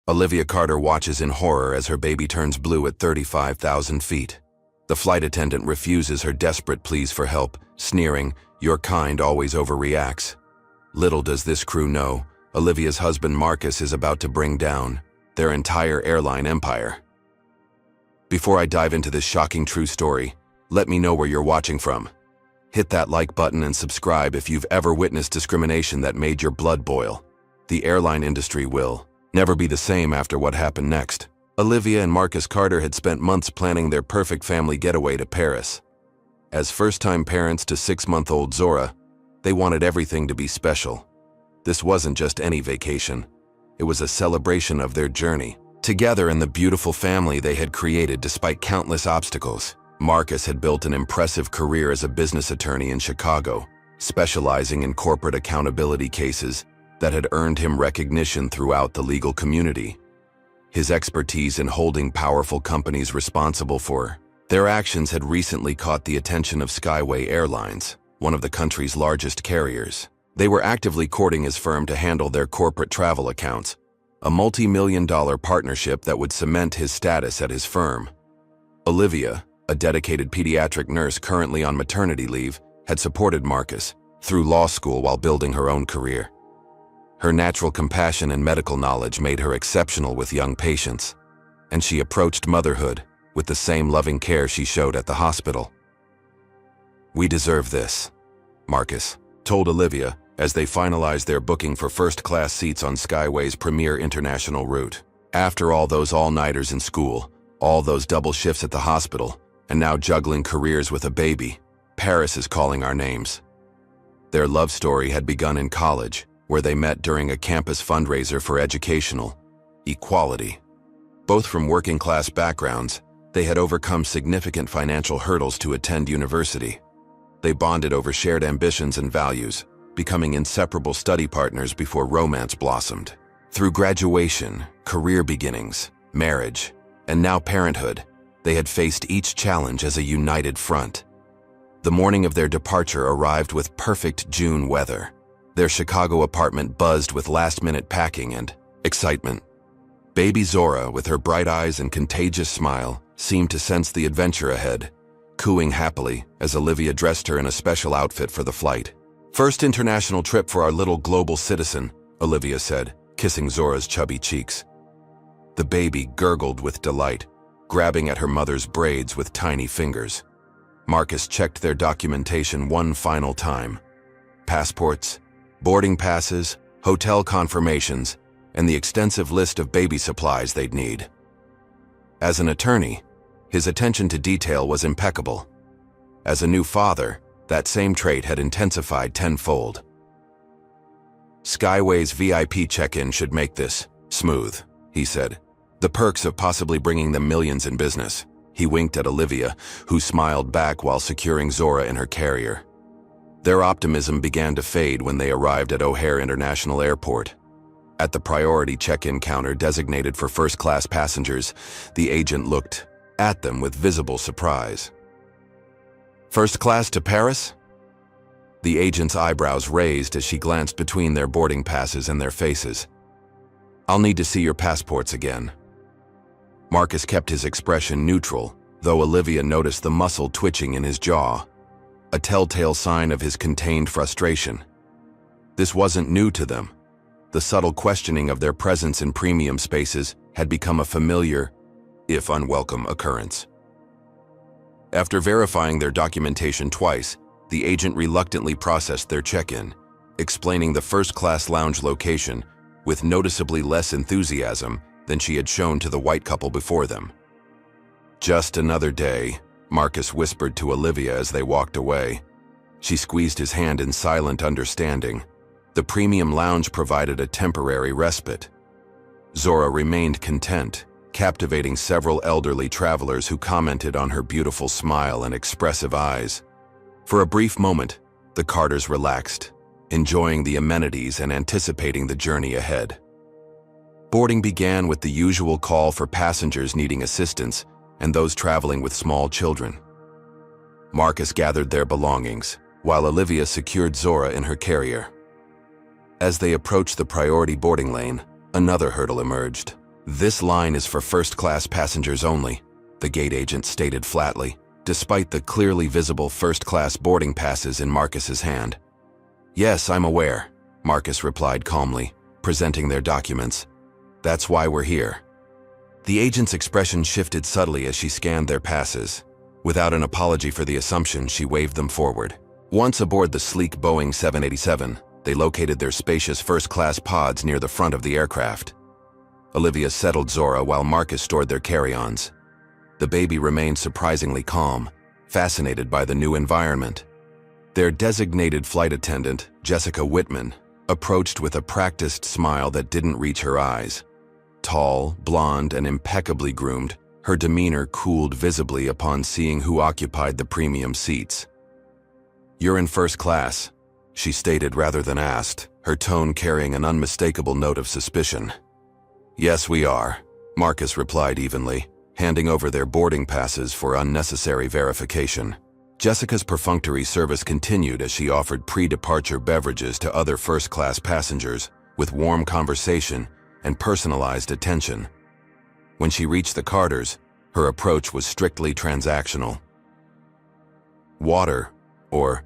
Olivia Carter watches in horror as her baby turns blue at 35,000 feet. The flight attendant refuses her desperate pleas for help, sneering, "Your kind always overreacts." Little does this crew know, Olivia's husband Marcus is about to bring down their entire airline empire. Before I dive into this shocking true story, let me know where you're watching from. Hit that like button and subscribe if you've ever witnessed discrimination that made your blood boil. The airline industry will never be the same after what happened next. Olivia and Marcus Carter had spent months planning their perfect family getaway to Paris. As first-time parents to 6-month-old Zora, they wanted everything to be special. This wasn't just any vacation. It was a celebration of their journey together in the beautiful family they had created despite countless obstacles. Marcus had built an impressive career as a business attorney in Chicago, specializing in corporate accountability cases that had earned him recognition throughout the legal community. His expertise in holding powerful companies responsible for their actions had recently caught the attention of Skyway Airlines, one of the country's largest carriers. They were actively courting his firm to handle their corporate travel accounts, a multi-million-dollar partnership that would cement his status at his firm. Olivia, a dedicated pediatric nurse currently on maternity leave, had supported Marcus through law school while building her own career. Her natural compassion and medical knowledge made her exceptional with young patients, and she approached motherhood with the same loving care she showed at the hospital. "We deserve this," Marcus told Olivia as they finalized their booking for first-class seats on Skyway's premier international route. After all those all-nighters in school, all those double shifts at the hospital, and now juggling careers with a baby, Paris is calling our names. Their love story had begun in college, where they met during a campus fundraiser for educational equality. Both from working-class backgrounds, they had overcome significant financial hurdles to attend university. They bonded over shared ambitions and values, becoming inseparable study partners before romance blossomed. Through graduation, career beginnings, marriage, and now parenthood, they had faced each challenge as a united front. The morning of their departure arrived with perfect June weather. Their Chicago apartment buzzed with last-minute packing and excitement. Baby Zora, with her bright eyes and contagious smile, seemed to sense the adventure ahead, cooing happily as Olivia dressed her in a special outfit for the flight. "First international trip for our little global citizen," Olivia said, kissing Zora's chubby cheeks. The baby gurgled with delight, grabbing at her mother's braids with tiny fingers. Marcus checked their documentation one final time. Passports, boarding passes, hotel confirmations, and the extensive list of baby supplies they'd need. As an attorney, his attention to detail was impeccable. As a new father, that same trait had intensified tenfold. "Skyway's VIP check-in should make this smooth," he said. "The perks of possibly bringing them millions in business." He winked at Olivia, who smiled back while securing Zora in her carrier. Their optimism began to fade when they arrived at O'Hare International Airport. At the priority check-in counter designated for first-class passengers, the agent looked at them with visible surprise. "First class to Paris?" The agent's eyebrows raised as she glanced between their boarding passes and their faces. "I'll need to see your passports again." Marcus kept his expression neutral, though Olivia noticed the muscle twitching in his jaw, a telltale sign of his contained frustration. This wasn't new to them. The subtle questioning of their presence in premium spaces had become a familiar, if unwelcome, occurrence. After verifying their documentation twice, the agent reluctantly processed their check-in, explaining the first-class lounge location with noticeably less enthusiasm than she had shown to the white couple before them. "Just another day," Marcus whispered to Olivia as they walked away. She squeezed his hand in silent understanding. The premium lounge provided a temporary respite. Zora remained content, captivating several elderly travelers who commented on her beautiful smile and expressive eyes. For a brief moment, the Carters relaxed, enjoying the amenities and anticipating the journey ahead. Boarding began with the usual call for passengers needing assistance and those traveling with small children. Marcus gathered their belongings, while Olivia secured Zora in her carrier. As they approached the priority boarding lane, another hurdle emerged. "This line is for first-class passengers only," the gate agent stated flatly, despite the clearly visible first-class boarding passes in Marcus's hand. "Yes, I'm aware," Marcus replied calmly, presenting their documents. "That's why we're here." The agent's expression shifted subtly as she scanned their passes. Without an apology for the assumption, she waved them forward. Once aboard the sleek Boeing 787, they located their spacious first-class pods near the front of the aircraft. Olivia settled Zora while Marcus stored their carry-ons. The baby remained surprisingly calm, fascinated by the new environment. Their designated flight attendant, Jessica Whitman, approached with a practiced smile that didn't reach her eyes. Tall, blonde, and impeccably groomed, her demeanor cooled visibly upon seeing who occupied the premium seats. "You're in first class," she stated rather than asked, her tone carrying an unmistakable note of suspicion. "Yes, we are," Marcus replied evenly, handing over their boarding passes for unnecessary verification. Jessica's perfunctory service continued as she offered pre-departure beverages to other first-class passengers with warm conversation and personalized attention. When she reached the Carters, her approach was strictly transactional. "Water, or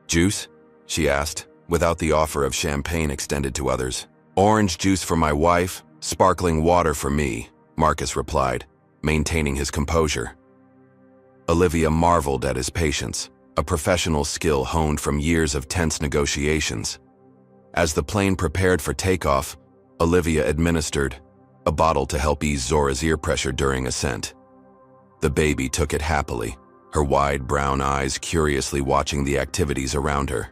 juice?" she asked, without the offer of champagne extended to others. "Orange juice for my wife, sparkling water for me," Marcus replied, maintaining his composure. Olivia marveled at his patience, a professional skill honed from years of tense negotiations. As the plane prepared for takeoff, Olivia administered a bottle to help ease Zora's ear pressure during ascent. The baby took it happily, her wide brown eyes curiously watching the activities around her.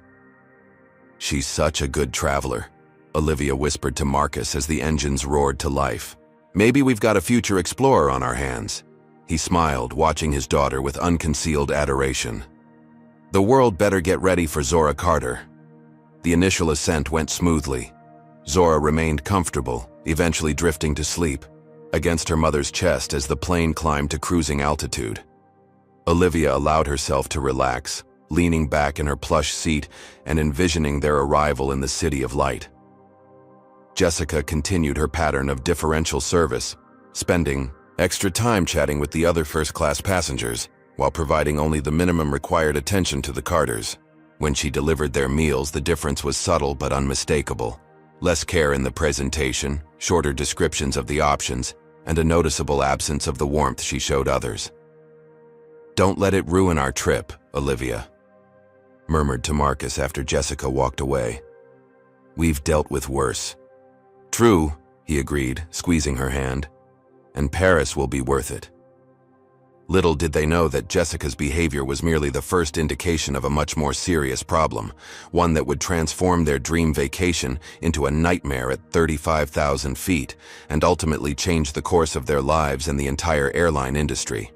"She's such a good traveler," Olivia whispered to Marcus as the engines roared to life. "Maybe we've got a future explorer on our hands." He smiled, watching his daughter with unconcealed adoration. The world better get ready for Zora Carter. The initial ascent went smoothly. Zora remained comfortable, eventually drifting to sleep, against her mother's chest as the plane climbed to cruising altitude. Olivia allowed herself to relax, leaning back in her plush seat and envisioning their arrival in the City of Light. Jessica continued her pattern of differential service, spending extra time chatting with the other first-class passengers, while providing only the minimum required attention to the Carters. When she delivered their meals, the difference was subtle but unmistakable. Less care in the presentation, shorter descriptions of the options, and a noticeable absence of the warmth she showed others. "Don't let it ruin our trip, Olivia," murmured to Marcus after Jessica walked away. "We've dealt with worse." "True," he agreed, squeezing her hand. "And Paris will be worth it." Little did they know that Jessica's behavior was merely the first indication of a much more serious problem, one that would transform their dream vacation into a nightmare at 35,000 feet and ultimately change the course of their lives and the entire airline industry.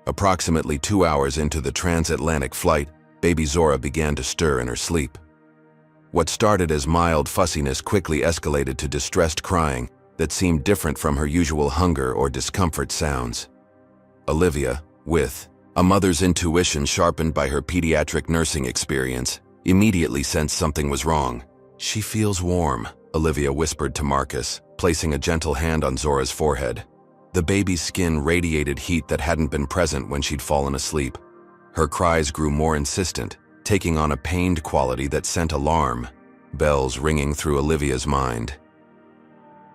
Approximately 2 hours into the transatlantic flight, baby Zora began to stir in her sleep. What started as mild fussiness quickly escalated to distressed crying that seemed different from her usual hunger or discomfort sounds. Olivia, with a mother's intuition sharpened by her pediatric nursing experience, immediately sensed something was wrong. "She feels warm," Olivia whispered to Marcus, placing a gentle hand on Zora's forehead. The baby's skin radiated heat that hadn't been present when she'd fallen asleep. Her cries grew more insistent, taking on a pained quality that sent alarm bells ringing through Olivia's mind.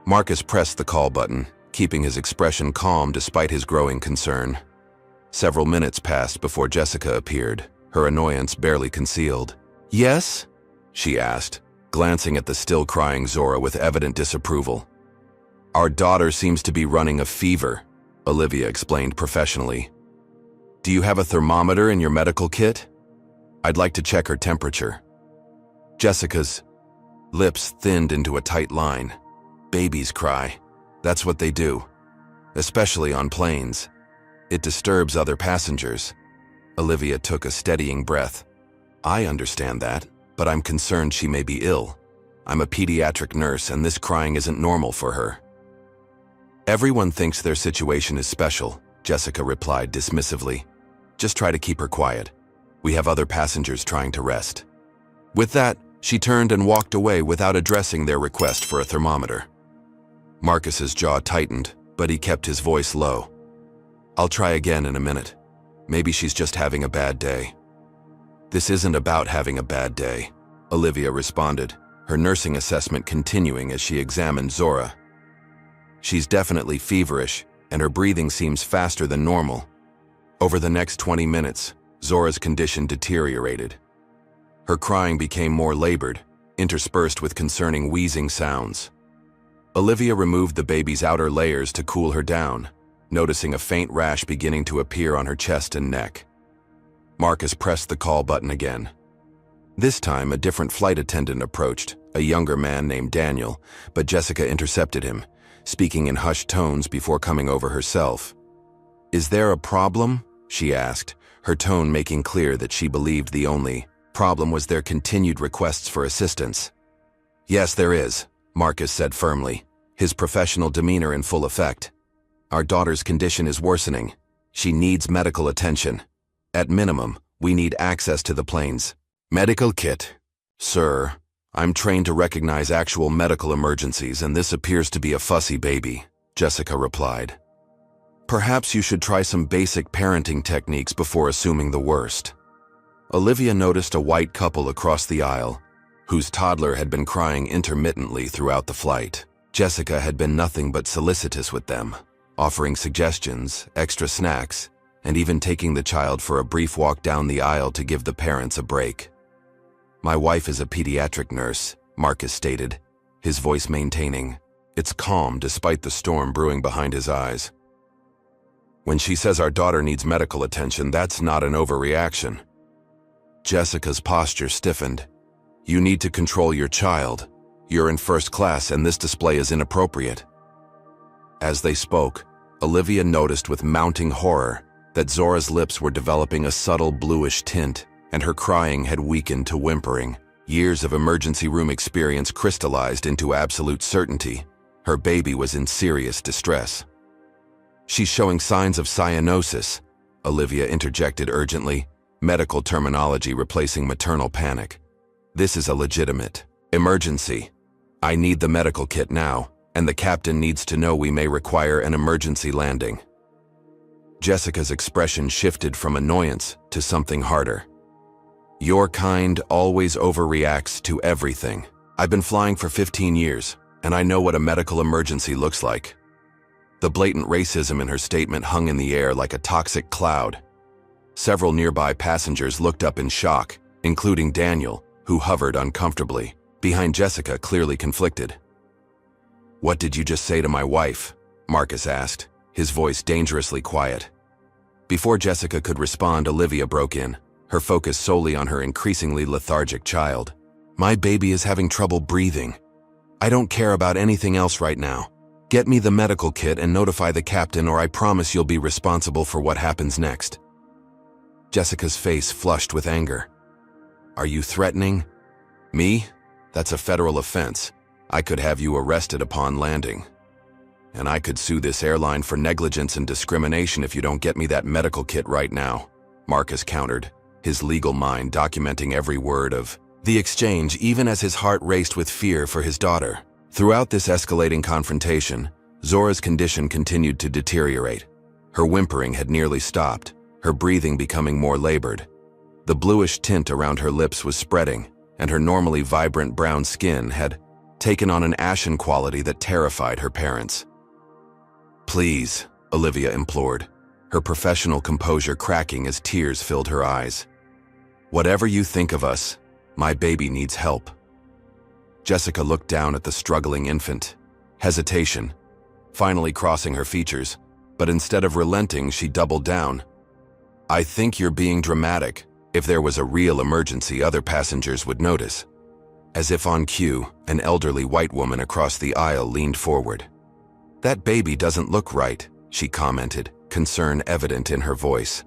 Marcus pressed the call button, keeping his expression calm despite his growing concern. Several minutes passed before Jessica appeared, her annoyance barely concealed. "Yes?" she asked, glancing at the still crying Zora with evident disapproval. "Our daughter seems to be running a fever," Olivia explained professionally. "Do you have a thermometer in your medical kit? I'd like to check her temperature." Jessica's lips thinned into a tight line. Babies cry. That's what they do, especially on planes. It disturbs other passengers. Olivia took a steadying breath. "I understand that, but I'm concerned she may be ill. I'm a pediatric nurse and this crying isn't normal for her." "Everyone thinks their situation is special," Jessica replied dismissively. "Just try to keep her quiet. We have other passengers trying to rest." With that, she turned and walked away without addressing their request for a thermometer. Marcus's jaw tightened, but he kept his voice low. "I'll try again in a minute. Maybe she's just having a bad day." "This isn't about having a bad day," Olivia responded, her nursing assessment continuing as she examined Zora. "She's definitely feverish, and her breathing seems faster than normal." Over the next 20 minutes, Zora's condition deteriorated. Her crying became more labored, interspersed with concerning wheezing sounds. Olivia removed the baby's outer layers to cool her down, noticing a faint rash beginning to appear on her chest and neck. Marcus pressed the call button again. This time, a different flight attendant approached, a younger man named Daniel, but Jessica intercepted him, speaking in hushed tones before coming over herself. "Is there a problem?" she asked, her tone making clear that she believed the only problem was their continued requests for assistance. "Yes, there is," Marcus said firmly, his professional demeanor in full effect. "Our daughter's condition is worsening. She needs medical attention. At minimum, we need access to the plane's medical kit." "Sir, I'm trained to recognize actual medical emergencies, and this appears to be a fussy baby," Jessica replied. "Perhaps you should try some basic parenting techniques before assuming the worst." Olivia noticed a white couple across the aisle, whose toddler had been crying intermittently throughout the flight. Jessica had been nothing but solicitous with them, offering suggestions, extra snacks, and even taking the child for a brief walk down the aisle to give the parents a break. "My wife is a pediatric nurse," Marcus stated, his voice maintaining its calm despite the storm brewing behind his eyes. "When she says our daughter needs medical attention, that's not an overreaction." Jessica's posture stiffened. "You need to control your child. You're in first class and this display is inappropriate." As they spoke, Olivia noticed with mounting horror that Zora's lips were developing a subtle bluish tint, and her crying had weakened to whimpering. Years of emergency room experience crystallized into absolute certainty. Her baby was in serious distress. "She's showing signs of cyanosis," Olivia interjected urgently, medical terminology replacing maternal panic. "This is a legitimate emergency. I need the medical kit now, and the captain needs to know we may require an emergency landing." Jessica's expression shifted from annoyance to something harder. "Your kind always overreacts to everything. I've been flying for 15 years, and I know what a medical emergency looks like." The blatant racism in her statement hung in the air like a toxic cloud. Several nearby passengers looked up in shock, including Daniel, who hovered uncomfortably behind Jessica, clearly conflicted. "What did you just say to my wife?" Marcus asked, his voice dangerously quiet. Before Jessica could respond, Olivia broke in, her focus solely on her increasingly lethargic child. "My baby is having trouble breathing. I don't care about anything else right now. Get me the medical kit and notify the captain, or I promise you'll be responsible for what happens next." Jessica's face flushed with anger. "Are you threatening me? That's a federal offense. I could have you arrested upon landing. And I could sue this airline for negligence and discrimination if you don't get me that medical kit right now," Marcus countered, his legal mind documenting every word of the exchange, even as his heart raced with fear for his daughter. Throughout this escalating confrontation, Zora's condition continued to deteriorate. Her whimpering had nearly stopped, her breathing becoming more labored. The bluish tint around her lips was spreading, and her normally vibrant brown skin had taken on an ashen quality that terrified her parents. "Please," Olivia implored, her professional composure cracking as tears filled her eyes. "Whatever you think of us, my baby needs help." Jessica looked down at the struggling infant. Hesitation, finally crossing her features, but instead of relenting, she doubled down. "I think you're being dramatic. If there was a real emergency, other passengers would notice." As if on cue, an elderly white woman across the aisle leaned forward. "That baby doesn't look right," she commented, concern evident in her voice.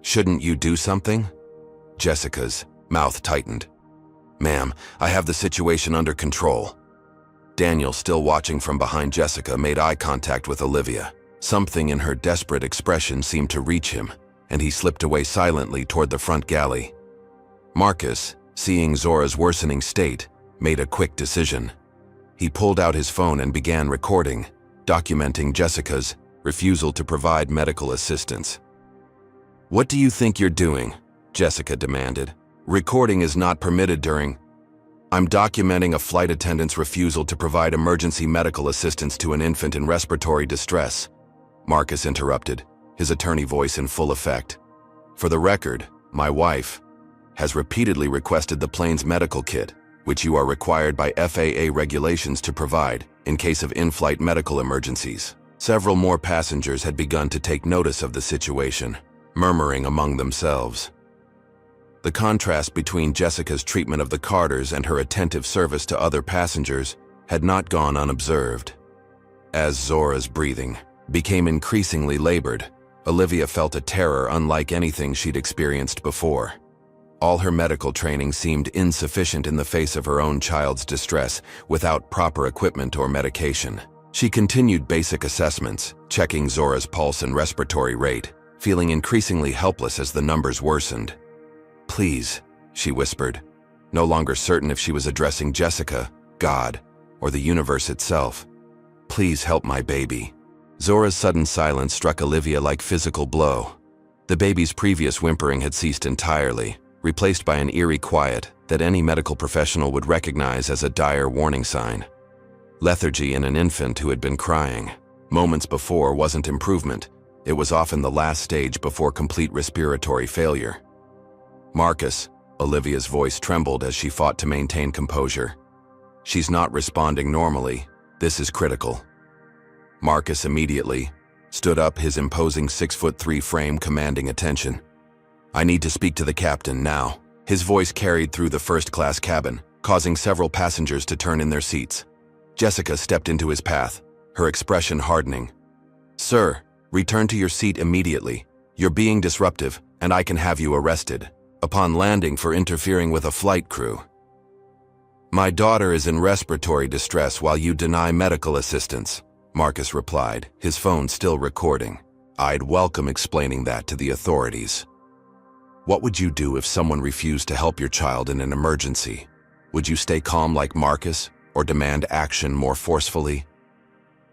"Shouldn't you do something?" Jessica's mouth tightened. "Ma'am, I have the situation under control." Daniel, still watching from behind Jessica, made eye contact with Olivia. Something in her desperate expression seemed to reach him, and he slipped away silently toward the front galley. Marcus, seeing Zora's worsening state, made a quick decision. He pulled out his phone and began recording, documenting Jessica's refusal to provide medical assistance. "What do you think you're doing?" Jessica demanded. "Recording is not permitted during—" "I'm documenting a flight attendant's refusal to provide emergency medical assistance to an infant in respiratory distress," Marcus interrupted, his attorney voice in full effect. "For the record, my wife has repeatedly requested the plane's medical kit, which you are required by FAA regulations to provide in case of in-flight medical emergencies." Several more passengers had begun to take notice of the situation, murmuring among themselves. The contrast between Jessica's treatment of the Carters and her attentive service to other passengers had not gone unobserved. As Zora's breathing became increasingly labored, Olivia felt a terror unlike anything she'd experienced before. All her medical training seemed insufficient in the face of her own child's distress without proper equipment or medication. She continued basic assessments, checking Zora's pulse and respiratory rate, feeling increasingly helpless as the numbers worsened. "Please," she whispered, no longer certain if she was addressing Jessica, God, or the universe itself. "Please help my baby." Zora's sudden silence struck Olivia like physical blow. The baby's previous whimpering had ceased entirely, replaced by an eerie quiet that any medical professional would recognize as a dire warning sign. Lethargy in an infant who had been crying moments before wasn't improvement. It was often the last stage before complete respiratory failure. "Marcus," Olivia's voice trembled as she fought to maintain composure. "She's not responding normally. This is critical." Marcus immediately stood up, his imposing 6'3" frame commanding attention. "I need to speak to the captain now." His voice carried through the first-class cabin, causing several passengers to turn in their seats. Jessica stepped into his path, her expression hardening. "Sir, return to your seat immediately. You're being disruptive, and I can have you arrested upon landing for interfering with a flight crew." "My daughter is in respiratory distress while you deny medical assistance," Marcus replied, his phone still recording. "I'd welcome explaining that to the authorities." "What would you do if someone refused to help your child in an emergency? Would you stay calm like Marcus, or demand action more forcefully?"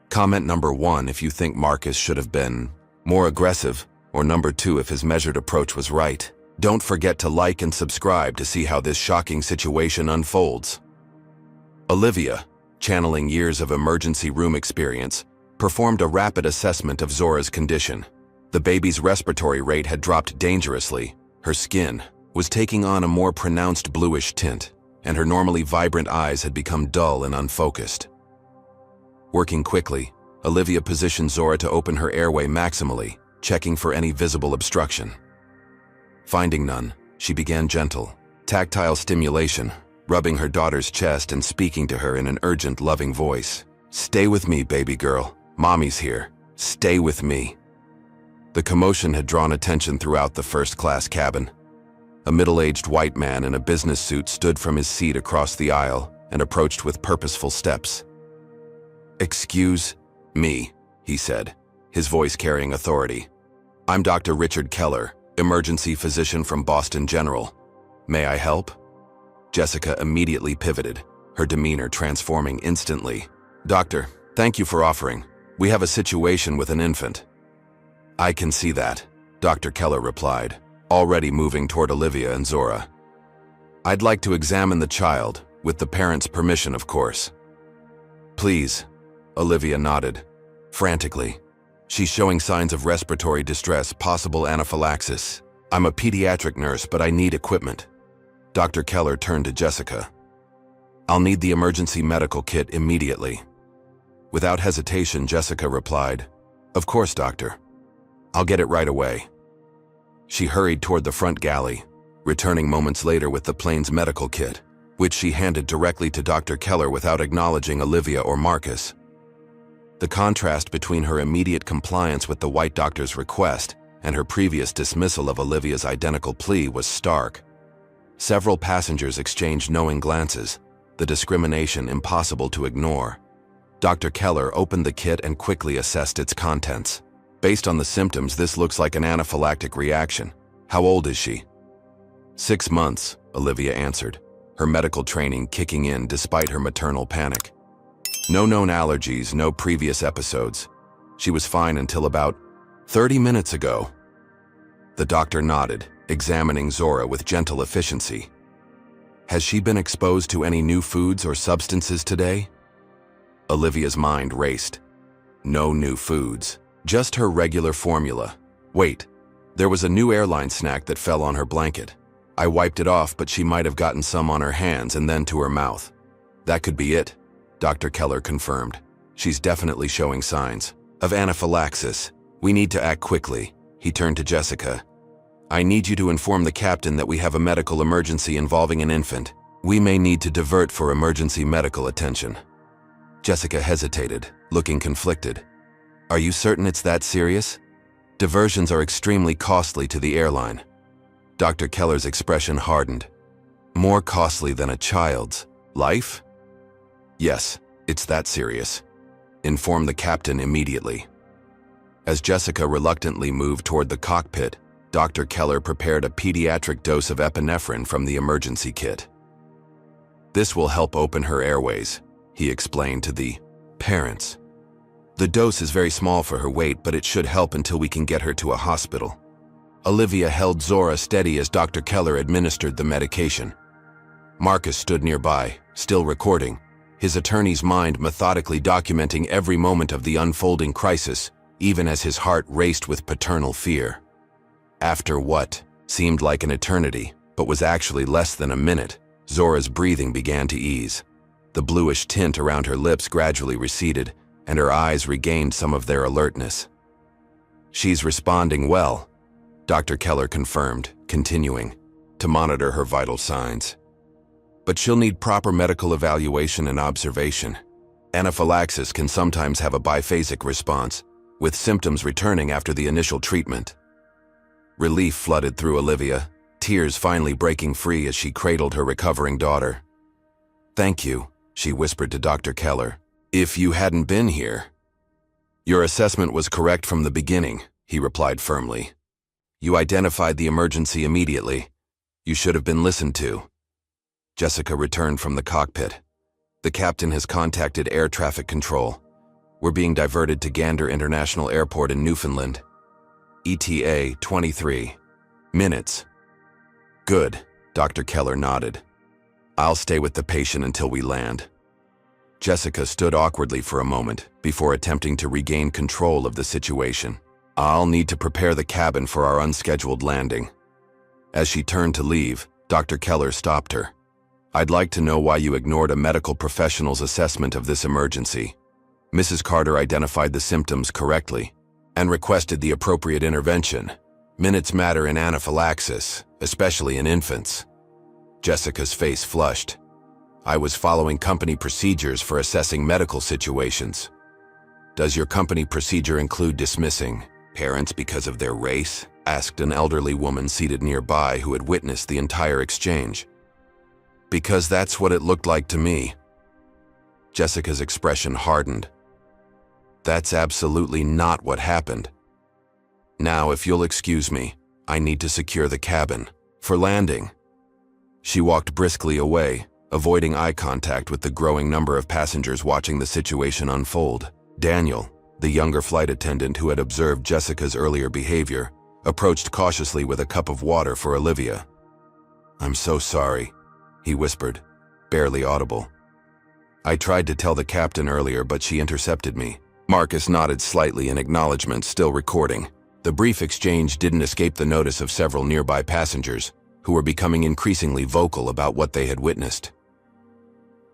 Comment number 1 if you think Marcus should have been more aggressive, or number 2 if his measured approach was right. Don't forget to like and subscribe to see how this shocking situation unfolds. Olivia, channeling years of emergency room experience, performed a rapid assessment of Zora's condition. The baby's respiratory rate had dropped dangerously. Her skin was taking on a more pronounced bluish tint, and her normally vibrant eyes had become dull and unfocused. Working quickly, Olivia positioned Zora to open her airway maximally, checking for any visible obstruction. Finding none, she began gentle, tactile stimulation, rubbing her daughter's chest and speaking to her in an urgent, loving voice. "Stay with me, baby girl. Mommy's here. Stay with me." The commotion had drawn attention throughout the first-class cabin. A middle-aged white man in a business suit stood from his seat across the aisle and approached with purposeful steps. "Excuse me," he said, his voice carrying authority. "I'm Dr. Richard Keller, emergency physician from Boston General. May I help?" Jessica immediately pivoted, her demeanor transforming instantly. "Doctor, thank you for offering. We have a situation with an infant." "I can see that," Dr. Keller replied, already moving toward Olivia and Zora. "I'd like to examine the child, with the parents' permission, of course." "Please," Olivia nodded, frantically. "She's showing signs of respiratory distress, possible anaphylaxis. I'm a pediatric nurse, but I need equipment." Dr. Keller turned to Jessica. "I'll need the emergency medical kit immediately." Without hesitation, Jessica replied, "Of course, doctor. I'll get it right away." She hurried toward the front galley, returning moments later with the plane's medical kit, which she handed directly to Dr. Keller without acknowledging Olivia or Marcus. The contrast between her immediate compliance with the white doctor's request and her previous dismissal of Olivia's identical plea was stark. Several passengers exchanged knowing glances, the discrimination impossible to ignore. Dr. Keller opened the kit and quickly assessed its contents. "Based on the symptoms, this looks like an anaphylactic reaction. How old is she?" 6 months, Olivia answered, her medical training kicking in despite her maternal panic. No known allergies, no previous episodes. She was fine until about 30 minutes ago. The doctor nodded, examining Zora with gentle efficiency. Has she been exposed to any new foods or substances today? Olivia's mind raced. No new foods, just her regular formula. Wait, there was a new airline snack that fell on her blanket. I wiped it off, but she might have gotten some on her hands and then to her mouth. That could be it, Dr. Keller confirmed. She's definitely showing signs of anaphylaxis. We need to act quickly. He turned to Jessica. I need you to inform the captain that we have a medical emergency involving an infant. We may need to divert for emergency medical attention. Jessica hesitated, looking conflicted. Are you certain it's that serious? Diversions are extremely costly to the airline. Dr. Keller's expression hardened. More costly than a child's life? Yes, it's that serious. Inform the captain immediately. As Jessica reluctantly moved toward the cockpit, Dr. Keller prepared a pediatric dose of epinephrine from the emergency kit. This will help open her airways, he explained to the parents. The dose is very small for her weight, but it should help until we can get her to a hospital. Olivia held Zora steady as Dr. Keller administered the medication. Marcus stood nearby, still recording, his attorney's mind methodically documenting every moment of the unfolding crisis, even as his heart raced with paternal fear. After what seemed like an eternity, but was actually less than a minute, Zora's breathing began to ease. The bluish tint around her lips gradually receded, and her eyes regained some of their alertness. She's responding well, Dr. Keller confirmed, continuing to monitor her vital signs. But she'll need proper medical evaluation and observation. Anaphylaxis can sometimes have a biphasic response, with symptoms returning after the initial treatment. Relief flooded through Olivia, tears finally breaking free as she cradled her recovering daughter. Thank you, she whispered to Dr. Keller. If you hadn't been here. Your assessment was correct from the beginning, he replied firmly. You identified the emergency immediately. You should have been listened to. Jessica returned from the cockpit. The captain has contacted air traffic control. We're being diverted to Gander International Airport in Newfoundland. ETA 23 minutes. Good, Dr. Keller nodded. I'll stay with the patient until we land. Jessica stood awkwardly for a moment before attempting to regain control of the situation. I'll need to prepare the cabin for our unscheduled landing. As she turned to leave, Dr. Keller stopped her. I'd like to know why you ignored a medical professional's assessment of this emergency. Mrs. Carter identified the symptoms correctly and requested the appropriate intervention. Minutes matter in anaphylaxis, especially in infants. Jessica's face flushed. I was following company procedures for assessing medical situations. Does your company procedure include dismissing parents because of their race? Asked an elderly woman seated nearby who had witnessed the entire exchange. Because that's what it looked like to me. Jessica's expression hardened. That's absolutely not what happened. Now, if you'll excuse me, I need to secure the cabin for landing. She walked briskly away, avoiding eye contact with the growing number of passengers watching the situation unfold. Daniel, the younger flight attendant who had observed Jessica's earlier behavior, approached cautiously with a cup of water for Olivia. I'm so sorry, he whispered, barely audible. I tried to tell the captain earlier, but she intercepted me. Marcus nodded slightly in acknowledgement, still recording. The brief exchange didn't escape the notice of several nearby passengers, who were becoming increasingly vocal about what they had witnessed.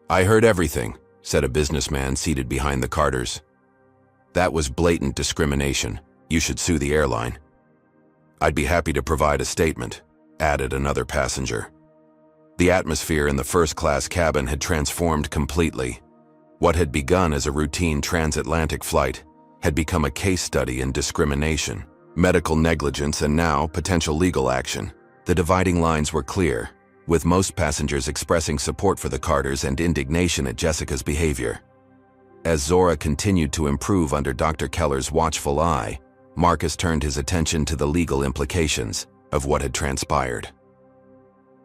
I heard everything, said a businessman seated behind the Carters. That was blatant discrimination. You should sue the airline. I'd be happy to provide a statement, added another passenger. The atmosphere in the first-class cabin had transformed completely. What had begun as a routine transatlantic flight had become a case study in discrimination, medical negligence, and now potential legal action. The dividing lines were clear, with most passengers expressing support for the Carters and indignation at Jessica's behavior. As Zora continued to improve under Dr. Keller's watchful eye, Marcus turned his attention to the legal implications of what had transpired.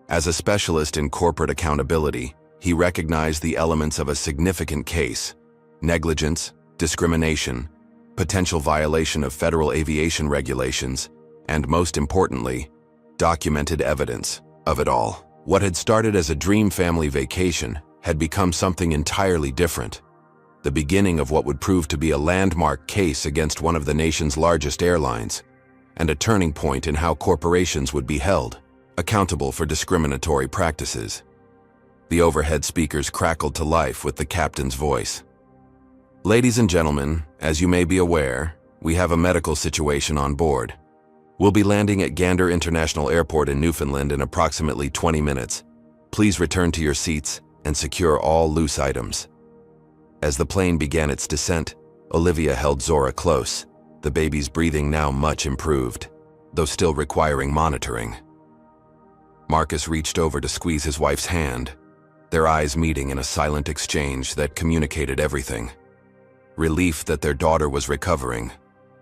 As a specialist in corporate accountability, he recognized the elements of a significant case, negligence, discrimination, potential violation of federal aviation regulations, and most importantly, documented evidence of it all. What had started as a dream family vacation had become something entirely different. The beginning of what would prove to be a landmark case against one of the nation's largest airlines, and a turning point in how corporations would be held accountable for discriminatory practices. The overhead speakers crackled to life with the captain's voice. Ladies and gentlemen, as you may be aware, we have a medical situation on board. We'll be landing at Gander International Airport in Newfoundland in approximately 20 minutes. Please return to your seats and secure all loose items. As the plane began its descent, Olivia held Zora close, the baby's breathing now much improved, though still requiring monitoring. Marcus reached over to squeeze his wife's hand, their eyes meeting in a silent exchange that communicated everything. Relief that their daughter was recovering,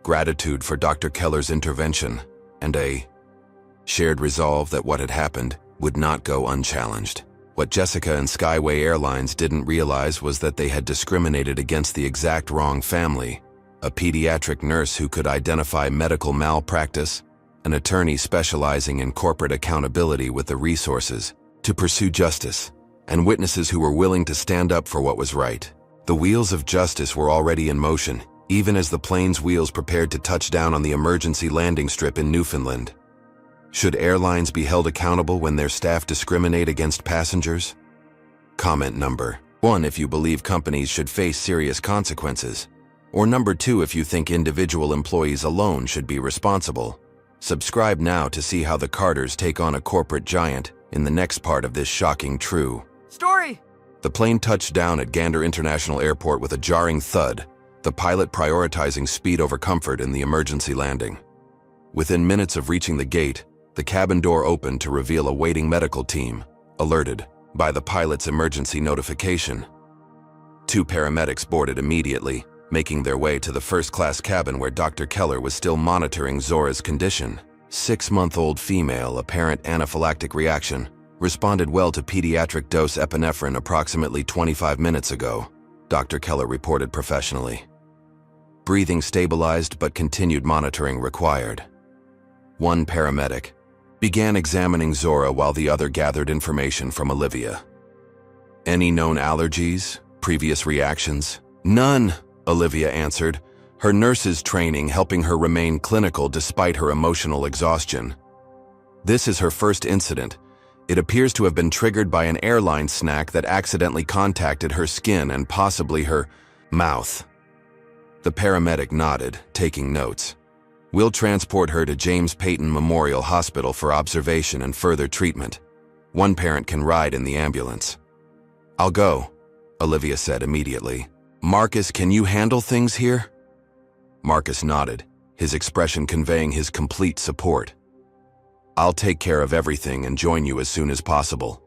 gratitude for Dr. Keller's intervention, and a shared resolve that what had happened would not go unchallenged. What Jessica and Skyway Airlines didn't realize was that they had discriminated against the exact wrong family: a pediatric nurse who could identify medical malpractice, an attorney specializing in corporate accountability with the resources to pursue justice, and witnesses who were willing to stand up for what was right. The wheels of justice were already in motion, even as the plane's wheels prepared to touch down on the emergency landing strip in Newfoundland. Should airlines be held accountable when their staff discriminate against passengers? Comment number 1 if you believe companies should face serious consequences, or number 2 if you think individual employees alone should be responsible. Subscribe now to see how the Carters take on a corporate giant in the next part of this shocking true story. The plane touched down at Gander International Airport with a jarring thud, the pilot prioritizing speed over comfort in the emergency landing. Within minutes of reaching the gate, the cabin door opened to reveal a waiting medical team, alerted by the pilot's emergency notification. 2 paramedics boarded immediately, making their way to the first-class cabin where Dr. Keller was still monitoring Zora's condition. 6-month-old female, apparent anaphylactic reaction, responded well to pediatric dose epinephrine approximately 25 minutes ago, Dr. Keller reported professionally. Breathing stabilized but continued monitoring required. One paramedic began examining Zora while the other gathered information from Olivia. Any known allergies? Previous reactions? None, Olivia answered, her nurse's training helping her remain clinical despite her emotional exhaustion. This is her first incident. It appears to have been triggered by an airline snack that accidentally contacted her skin and possibly her mouth. The paramedic nodded, taking notes. We'll transport her to James Peyton Memorial Hospital for observation and further treatment. One parent can ride in the ambulance. I'll go, Olivia said immediately. Marcus, can you handle things here? Marcus nodded, his expression conveying his complete support. I'll take care of everything and join you as soon as possible.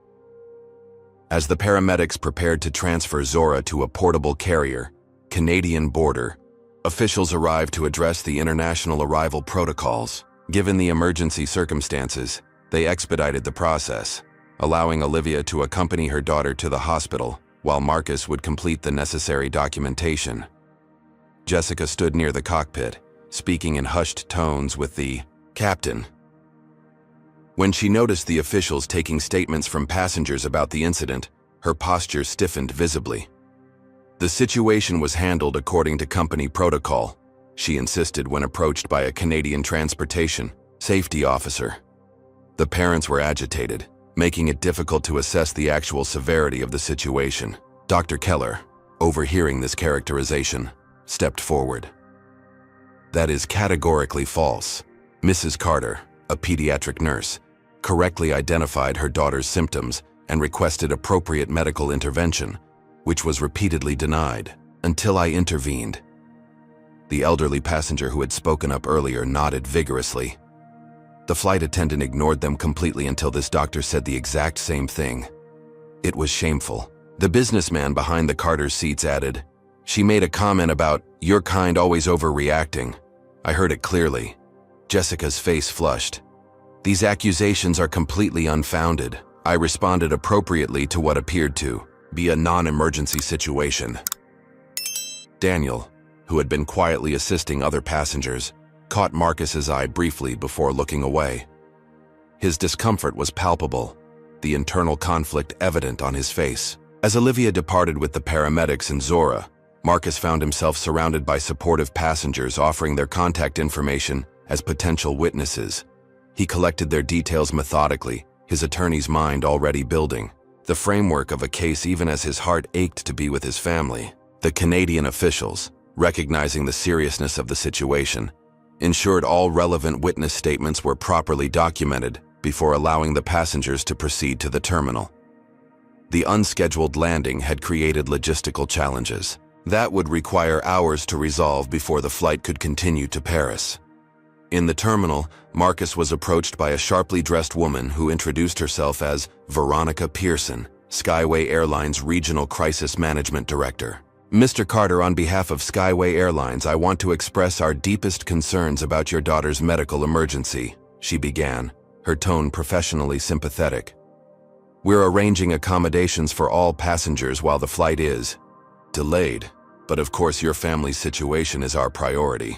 As the paramedics prepared to transfer Zora to a portable carrier, Canadian border, officials arrived to address the international arrival protocols. Given the emergency circumstances, they expedited the process, allowing Olivia to accompany her daughter to the hospital, while Marcus would complete the necessary documentation. Jessica stood near the cockpit, speaking in hushed tones with the captain. When she noticed the officials taking statements from passengers about the incident, her posture stiffened visibly. The situation was handled according to company protocol, she insisted when approached by a Canadian transportation safety officer. The parents were agitated, making it difficult to assess the actual severity of the situation. Dr. Keller, overhearing this characterization, stepped forward. That is categorically false. Mrs. Carter, a pediatric nurse, correctly identified her daughter's symptoms and requested appropriate medical intervention, which was repeatedly denied, until I intervened. The elderly passenger who had spoken up earlier nodded vigorously. The flight attendant ignored them completely until this doctor said the exact same thing. It was shameful. The businessman behind the Carter's seats added, "She made a comment about, 'Your kind always overreacting.' I heard it clearly." Jessica's face flushed. "These accusations are completely unfounded. I responded appropriately to what appeared to be a non-emergency situation." Daniel, who had been quietly assisting other passengers, caught Marcus's eye briefly before looking away. His discomfort was palpable, the internal conflict evident on his face. As Olivia departed with the paramedics and Zora, Marcus found himself surrounded by supportive passengers offering their contact information as potential witnesses. He collected their details methodically, his attorney's mind already building the framework of a case even as his heart ached to be with his family. The Canadian officials, recognizing the seriousness of the situation, ensured all relevant witness statements were properly documented before allowing the passengers to proceed to the terminal. The unscheduled landing had created logistical challenges that would require hours to resolve before the flight could continue to Paris. In the terminal, Marcus was approached by a sharply dressed woman who introduced herself as Veronica Pearson, Skyway Airlines Regional Crisis Management Director. "Mr. Carter, on behalf of Skyway Airlines, I want to express our deepest concerns about your daughter's medical emergency," she began, her tone professionally sympathetic. "We're arranging accommodations for all passengers while the flight is delayed, but of course your family's situation is our priority."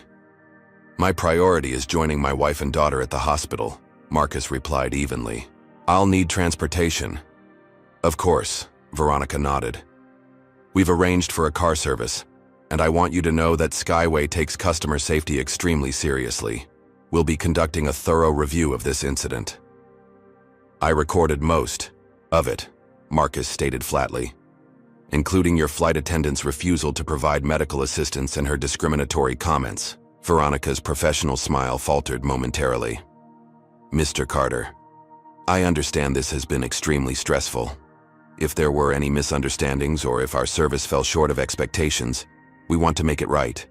"My priority is joining my wife and daughter at the hospital," Marcus replied evenly. "I'll need transportation." "Of course," Veronica nodded. "We've arranged for a car service, and I want you to know that Skyway takes customer safety extremely seriously. We'll be conducting a thorough review of this incident." "I recorded most of it," Marcus stated flatly, "including your flight attendant's refusal to provide medical assistance and her discriminatory comments." Veronica's professional smile faltered momentarily. "Mr. Carter, I understand this has been extremely stressful. If there were any misunderstandings or if our service fell short of expectations, we want to make it right.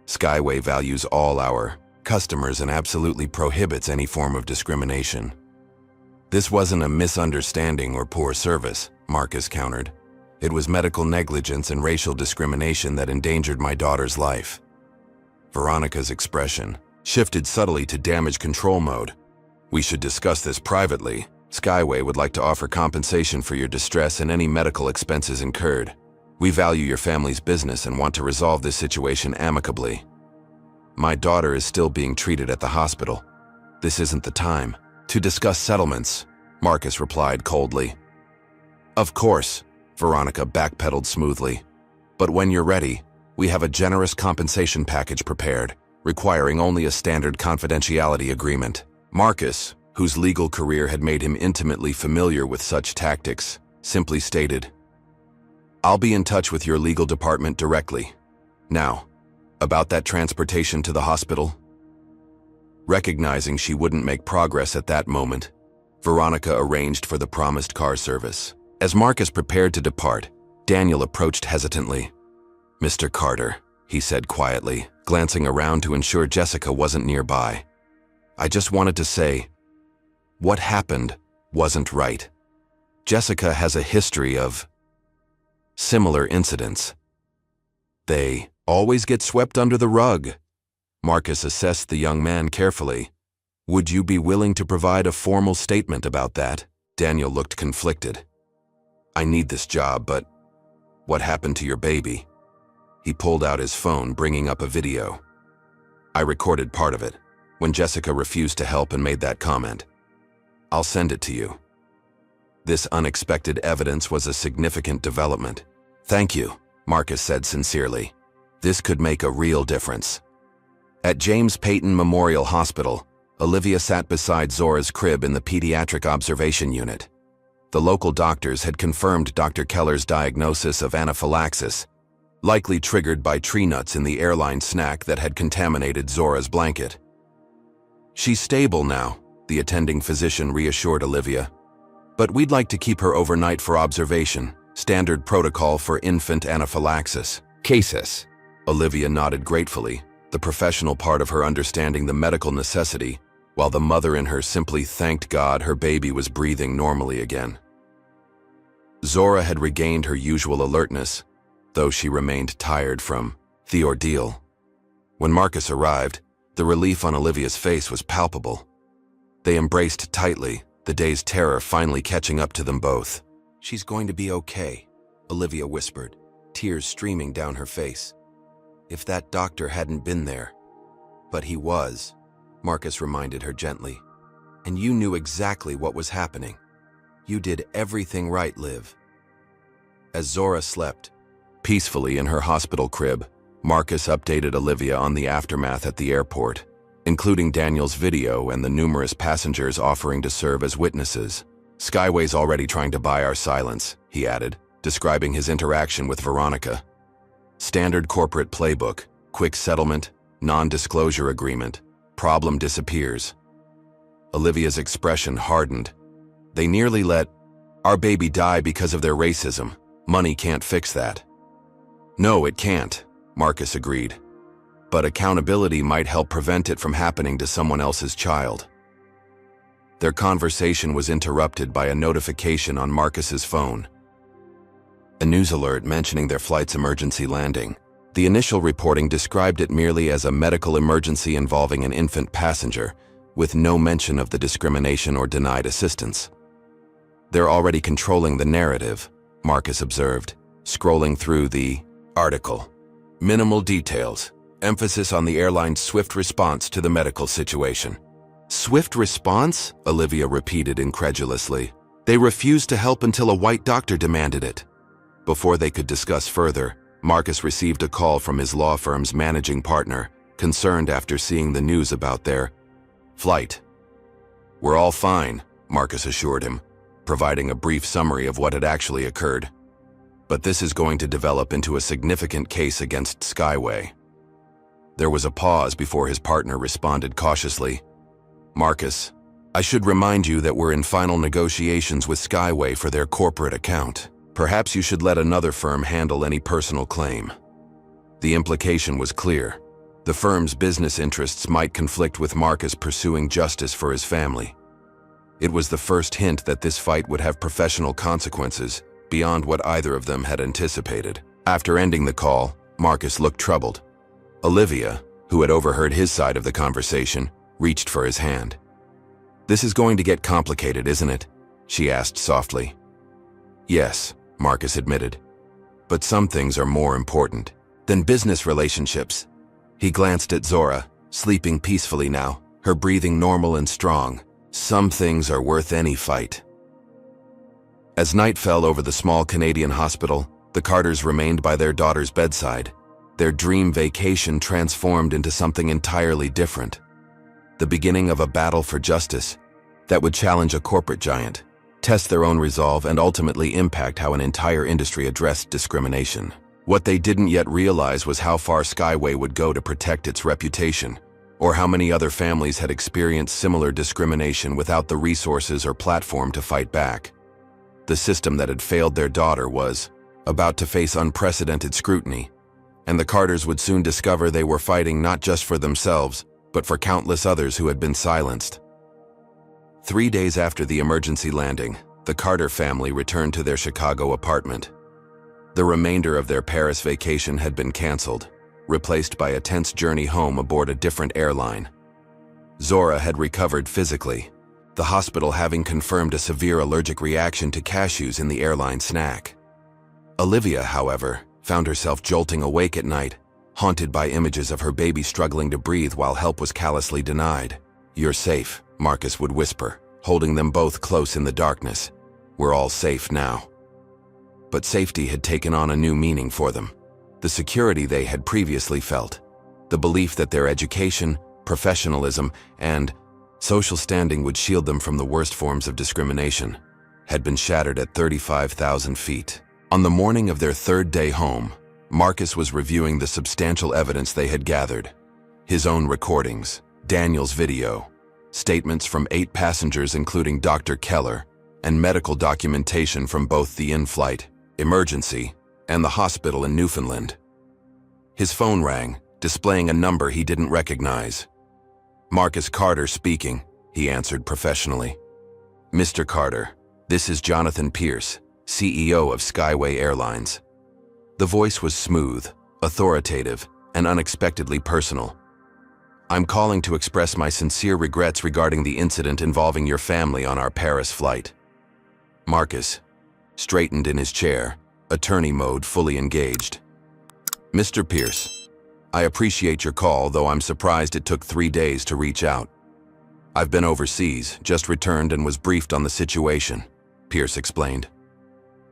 Skyway values all our customers and absolutely prohibits any form of discrimination." "This wasn't a misunderstanding or poor service," Marcus countered. "It was medical negligence and racial discrimination that endangered my daughter's life." Veronica's expression shifted subtly to damage control mode. "We should discuss this privately. Skyway would like to offer compensation for your distress and any medical expenses incurred. We value your family's business and want to resolve this situation amicably." "My daughter is still being treated at the hospital. This isn't the time to discuss settlements," Marcus replied coldly. "Of course," Veronica backpedaled smoothly. "But when you're ready, we have a generous compensation package prepared, requiring only a standard confidentiality agreement." Marcus, whose legal career had made him intimately familiar with such tactics, simply stated, "I'll be in touch with your legal department directly. Now, about that transportation to the hospital?" Recognizing she wouldn't make progress at that moment, Veronica arranged for the promised car service. As Marcus prepared to depart, Daniel approached hesitantly. "Mr. Carter," he said quietly, glancing around to ensure Jessica wasn't nearby. "I just wanted to say, what happened wasn't right. Jessica has a history of similar incidents. They always get swept under the rug." Marcus assessed the young man carefully. "Would you be willing to provide a formal statement about that?" Daniel looked conflicted. "I need this job, but what happened to your baby?" He pulled out his phone, bringing up a video. "I recorded part of it, when Jessica refused to help and made that comment. I'll send it to you." This unexpected evidence was a significant development. "Thank you," Marcus said sincerely. "This could make a real difference." At James Peyton Memorial Hospital, Olivia sat beside Zora's crib in the pediatric observation unit. The local doctors had confirmed Dr. Keller's diagnosis of anaphylaxis, likely triggered by tree nuts in the airline snack that had contaminated Zora's blanket. "She's stable now," the attending physician reassured Olivia. "But we'd like to keep her overnight for observation, standard protocol for infant anaphylaxis cases." Olivia nodded gratefully, the professional part of her understanding the medical necessity, while the mother in her simply thanked God her baby was breathing normally again. Zora had regained her usual alertness, though she remained tired from the ordeal. When Marcus arrived, the relief on Olivia's face was palpable. They embraced tightly, the day's terror finally catching up to them both. "She's going to be okay," Olivia whispered, tears streaming down her face. if that doctor hadn't been there. But he was, Marcus reminded her gently. And you knew exactly what was happening. You did everything right, Liv. As Zora slept peacefully in her hospital crib, Marcus updated Olivia on the aftermath at the airport, including Daniel's video and the numerous passengers offering to serve as witnesses. Skyway's already trying to buy our silence, he added, describing his interaction with Veronica. Standard corporate playbook, quick settlement, non-disclosure agreement, problem disappears. Olivia's expression hardened. They nearly let our baby die because of their racism. Money can't fix that. No, it can't, Marcus agreed. But accountability might help prevent it from happening to someone else's child. Their conversation was interrupted by a notification on Marcus's phone. A news alert mentioning their flight's emergency landing. The initial reporting described it merely as a medical emergency involving an infant passenger, with no mention of the discrimination or denied assistance. They're already controlling the narrative, Marcus observed, scrolling through the article. Minimal details, emphasis on the airline's swift response to the medical situation. Swift response? Olivia repeated incredulously. They refused to help until a white doctor demanded it. Before they could discuss further, Marcus received a call from his law firm's managing partner, concerned after seeing the news about their flight. We're all fine, Marcus assured him, providing a brief summary of what had actually occurred. But this is going to develop into a significant case against Skyway. There was a pause before his partner responded cautiously. Marcus, I should remind you that we're in final negotiations with Skyway for their corporate account. Perhaps you should let another firm handle any personal claim. The implication was clear. The firm's business interests might conflict with Marcus pursuing justice for his family. It was the first hint that this fight would have professional consequences beyond what either of them had anticipated. After ending the call, Marcus looked troubled. Olivia, who had overheard his side of the conversation, reached for his hand. This is going to get complicated, isn't it? She asked softly. Yes, Marcus admitted. But some things are more important than business relationships. He glanced at Zora, sleeping peacefully now, her breathing normal and strong. Some things are worth any fight. As night fell over the small Canadian hospital, the Carters remained by their daughter's bedside. Their dream vacation transformed into something entirely different. The beginning of a battle for justice that would challenge a corporate giant, test their own resolve, and ultimately impact how an entire industry addressed discrimination. What they didn't yet realize was how far Skyway would go to protect its reputation, or how many other families had experienced similar discrimination without the resources or platform to fight back. The system that had failed their daughter was about to face unprecedented scrutiny, and the Carters would soon discover they were fighting not just for themselves, but for countless others who had been silenced. 3 days after the emergency landing, the Carter family returned to their Chicago apartment. The remainder of their Paris vacation had been canceled, replaced by a tense journey home aboard a different airline. Zora had recovered physically, the hospital having confirmed a severe allergic reaction to cashews in the airline snack. Olivia, however, found herself jolting awake at night, haunted by images of her baby struggling to breathe while help was callously denied. You're safe, Marcus would whisper, holding them both close in the darkness. We're all safe now. But safety had taken on a new meaning for them. The security they had previously felt, the belief that their education, professionalism, and social standing would shield them from the worst forms of discrimination, had been shattered at 35,000 feet. On the morning of their third day home, Marcus was reviewing the substantial evidence they had gathered. His own recordings, Daniel's video, statements from 8 passengers including Dr. Keller, and medical documentation from both the in-flight emergency and the hospital in Newfoundland. His phone rang, displaying a number he didn't recognize. Marcus Carter speaking, he answered professionally. Mr. Carter, this is Jonathan Pierce, CEO of Skyway Airlines. The voice was smooth, authoritative, and unexpectedly personal. I'm calling to express my sincere regrets regarding the incident involving your family on our Paris flight. Marcus straightened in his chair, attorney mode fully engaged. Mr. Pierce, I appreciate your call, though I'm surprised it took 3 days to reach out. I've been overseas, just returned and was briefed on the situation, Pierce explained.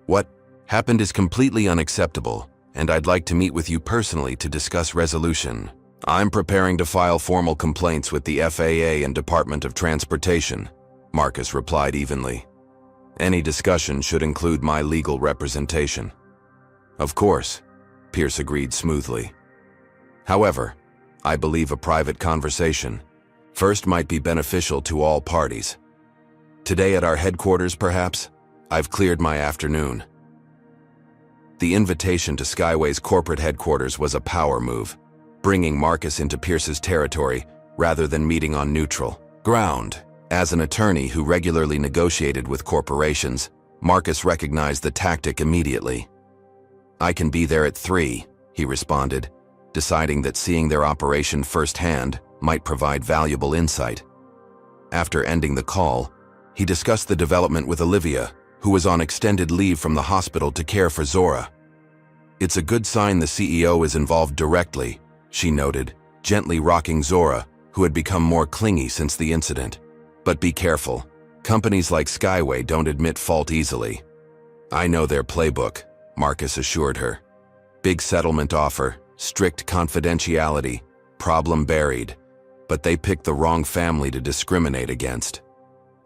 What happened is completely unacceptable, and I'd like to meet with you personally to discuss resolution. I'm preparing to file formal complaints with the FAA and Department of Transportation, Marcus replied evenly. Any discussion should include my legal representation. Of course, Pierce agreed smoothly. However, I believe a private conversation first might be beneficial to all parties. Today at our headquarters, perhaps? I've cleared my afternoon. The invitation to Skyway's corporate headquarters was a power move, bringing Marcus into Pierce's territory rather than meeting on neutral ground. As an attorney who regularly negotiated with corporations, Marcus recognized the tactic immediately. I can be there at 3, he responded, deciding that seeing their operation firsthand might provide valuable insight. After ending the call, he discussed the development with Olivia, who was on extended leave from the hospital to care for Zora. It's a good sign the CEO is involved directly, she noted, gently rocking Zora, who had become more clingy since the incident. But be careful. Companies like Skyway don't admit fault easily. I know their playbook, Marcus assured her. Big settlement offer, strict confidentiality, problem buried. But they picked the wrong family to discriminate against.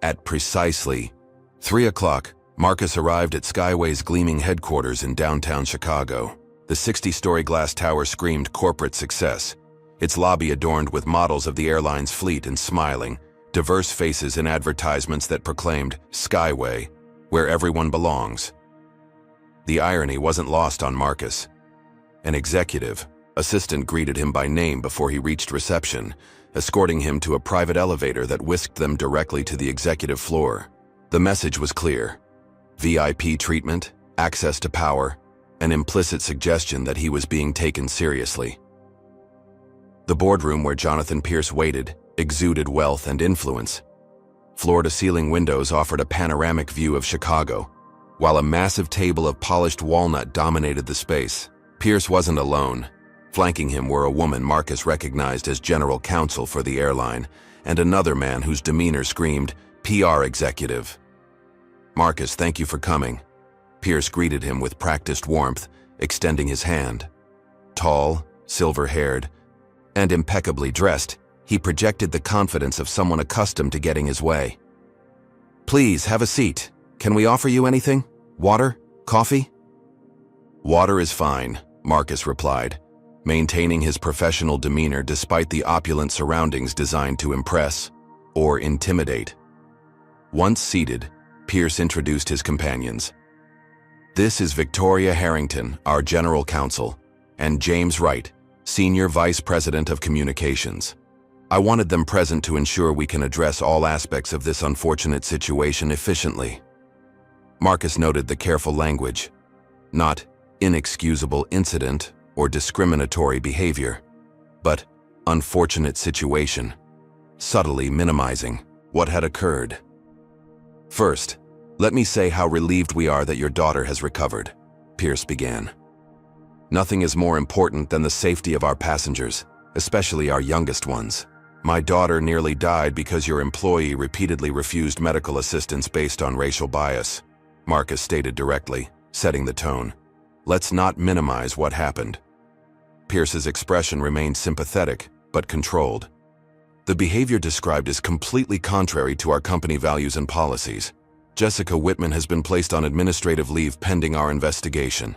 At precisely 3 o'clock, Marcus arrived at Skyway's gleaming headquarters in downtown Chicago. The 60-story glass tower screamed corporate success, its lobby adorned with models of the airline's fleet and smiling, diverse faces in advertisements that proclaimed Skyway, where everyone belongs. The irony wasn't lost on Marcus. An executive assistant greeted him by name before he reached reception, escorting him to a private elevator that whisked them directly to the executive floor. The message was clear. VIP treatment, access to power, an implicit suggestion that he was being taken seriously. The boardroom where Jonathan Pierce waited exuded wealth and influence. Floor-to-ceiling windows offered a panoramic view of Chicago, while a massive table of polished walnut dominated the space. Pierce wasn't alone. Flanking him were a woman Marcus recognized as general counsel for the airline, and another man whose demeanor screamed, PR executive. Marcus, thank you for coming. Pierce greeted him with practiced warmth, extending his hand. Tall, silver-haired, and impeccably dressed, he projected the confidence of someone accustomed to getting his way. Please, have a seat. Can we offer you anything? Water? Coffee? Water is fine, Marcus replied, maintaining his professional demeanor despite the opulent surroundings designed to impress or intimidate. Once seated, Pierce introduced his companions. This is Victoria Harrington, our general counsel, and James Wright, Senior Vice President of Communications. I wanted them present to ensure we can address all aspects of this unfortunate situation efficiently. Marcus noted the careful language. Not inexcusable incident or discriminatory behavior, but unfortunate situation, subtly minimizing what had occurred. First, let me say how relieved we are that your daughter has recovered, Pierce began. Nothing is more important than the safety of our passengers, especially our youngest ones. My daughter nearly died because your employee repeatedly refused medical assistance based on racial bias, Marcus stated directly, setting the tone. Let's not minimize what happened. Pierce's expression remained sympathetic, but controlled. The behavior described is completely contrary to our company values and policies. Jessica Whitman has been placed on administrative leave pending our investigation.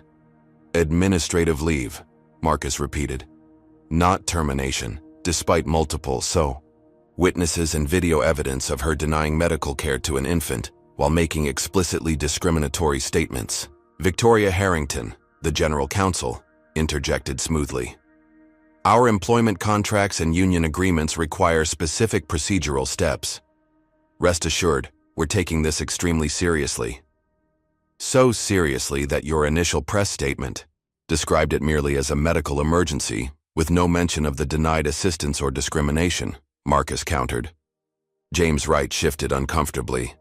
Administrative leave, Marcus repeated. Not termination, despite multiple witnesses and video evidence of her denying medical care to an infant while making explicitly discriminatory statements. Victoria Harrington, the general counsel, interjected smoothly. Our employment contracts and union agreements require specific procedural steps. Rest assured, we're taking this extremely seriously. So seriously that your initial press statement described it merely as a medical emergency, with no mention of the denied assistance or discrimination, Marcus countered. James Wright shifted uncomfortably.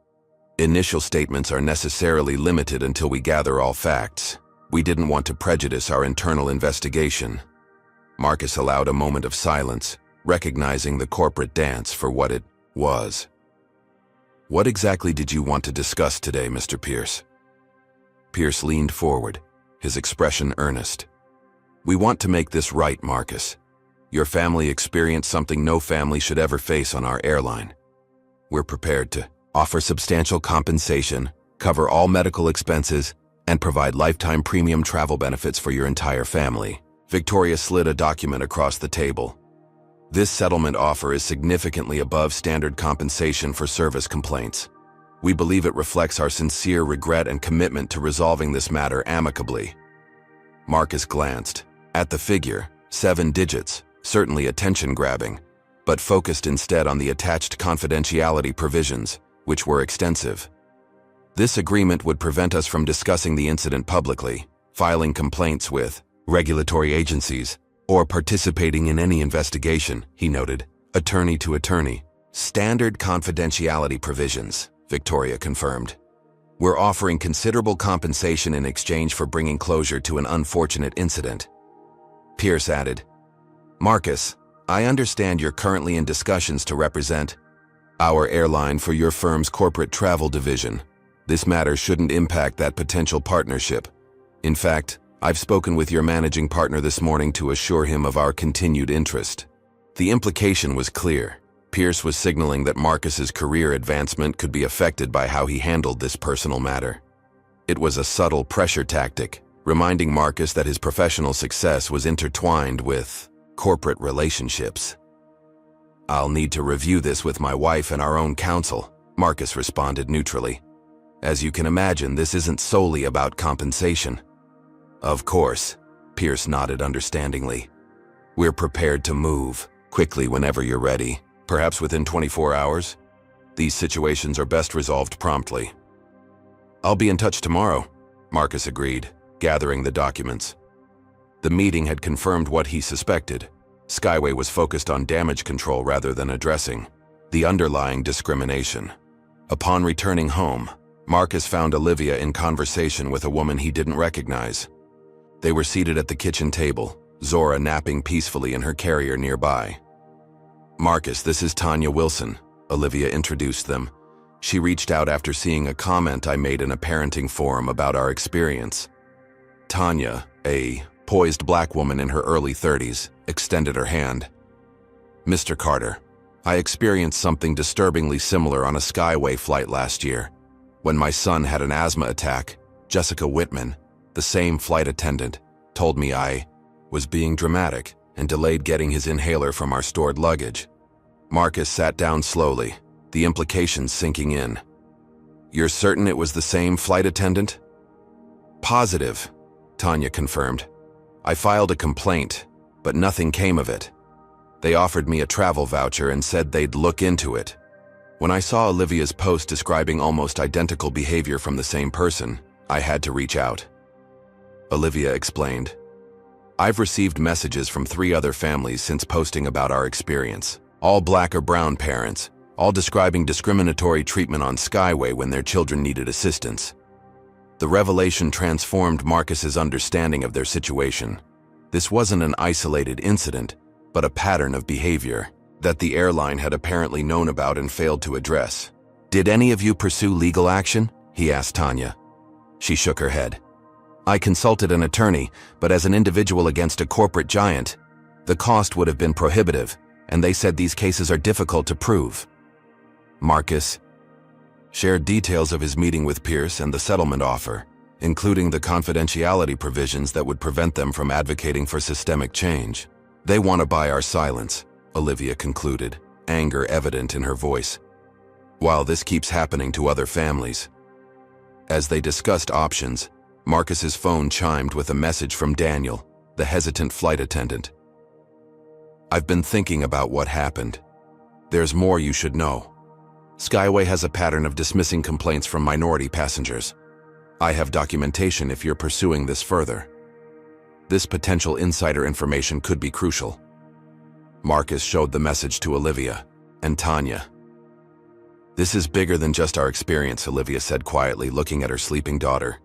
Initial statements are necessarily limited until we gather all facts. We didn't want to prejudice our internal investigation. Marcus allowed a moment of silence, recognizing the corporate dance for what it was. What exactly did you want to discuss today, Mr. Pierce? Pierce leaned forward, his expression earnest. We want to make this right, Marcus. Your family experienced something no family should ever face on our airline. We're prepared to offer substantial compensation, cover all medical expenses, and provide lifetime premium travel benefits for your entire family. Victoria slid a document across the table. This settlement offer is significantly above standard compensation for service complaints. We believe it reflects our sincere regret and commitment to resolving this matter amicably. Marcus glanced at the figure, 7 digits, certainly attention-grabbing, but focused instead on the attached confidentiality provisions, which were extensive. This agreement would prevent us from discussing the incident publicly, filing complaints with regulatory agencies, or participating in any investigation, he noted, attorney to attorney. Standard confidentiality provisions, Victoria confirmed. We're offering considerable compensation in exchange for bringing closure to an unfortunate incident. Pierce added, Marcus, I understand you're currently in discussions to represent our airline for your firm's corporate travel division. This matter shouldn't impact that potential partnership. In fact, I've spoken with your managing partner this morning to assure him of our continued interest. The implication was clear. Pierce was signaling that Marcus's career advancement could be affected by how he handled this personal matter. It was a subtle pressure tactic, reminding Marcus that his professional success was intertwined with corporate relationships. I'll need to review this with my wife and our own counsel, Marcus responded neutrally. As you can imagine, this isn't solely about compensation. Of course, Pierce nodded understandingly. We're prepared to move quickly whenever you're ready, perhaps within 24 hours. These situations are best resolved promptly. I'll be in touch tomorrow, Marcus agreed, gathering the documents. The meeting had confirmed what he suspected. Skyway was focused on damage control rather than addressing the underlying discrimination. Upon returning home, Marcus found Olivia in conversation with a woman he didn't recognize. They were seated at the kitchen table, Zora napping peacefully in her carrier nearby. Marcus, this is Tanya Wilson, Olivia introduced them. She reached out after seeing a comment I made in a parenting forum about our experience. Tanya, a poised black woman in her early 30s, extended her hand. Mr. Carter, I experienced something disturbingly similar on a Skyway flight last year. When my son had an asthma attack, Jessica Whitman, the same flight attendant, told me I was being dramatic and delayed getting his inhaler from our stored luggage. Marcus sat down slowly, the implications sinking in. You're certain it was the same flight attendant? Positive, Tanya confirmed. I filed a complaint, but nothing came of it. They offered me a travel voucher and said they'd look into it. When I saw Olivia's post describing almost identical behavior from the same person, I had to reach out. Olivia explained, I've received messages from 3 other families since posting about our experience, all black or brown parents, all describing discriminatory treatment on Skyway when their children needed assistance. The revelation transformed Marcus's understanding of their situation. This wasn't an isolated incident, but a pattern of behavior that the airline had apparently known about and failed to address. Did any of you pursue legal action? He asked Tanya. She shook her head. I consulted an attorney, but as an individual against a corporate giant, the cost would have been prohibitive, and they said these cases are difficult to prove. Marcus shared details of his meeting with Pierce and the settlement offer, including the confidentiality provisions that would prevent them from advocating for systemic change. They want to buy our silence, Olivia concluded, anger evident in her voice. While this keeps happening to other families. As they discussed options, Marcus's phone chimed with a message from Daniel, the hesitant flight attendant. I've been thinking about what happened. There's more you should know. Skyway has a pattern of dismissing complaints from minority passengers. I have documentation if you're pursuing this further. This potential insider information could be crucial. Marcus showed the message to Olivia and Tanya. This is bigger than just our experience, Olivia said quietly, looking at her sleeping daughter.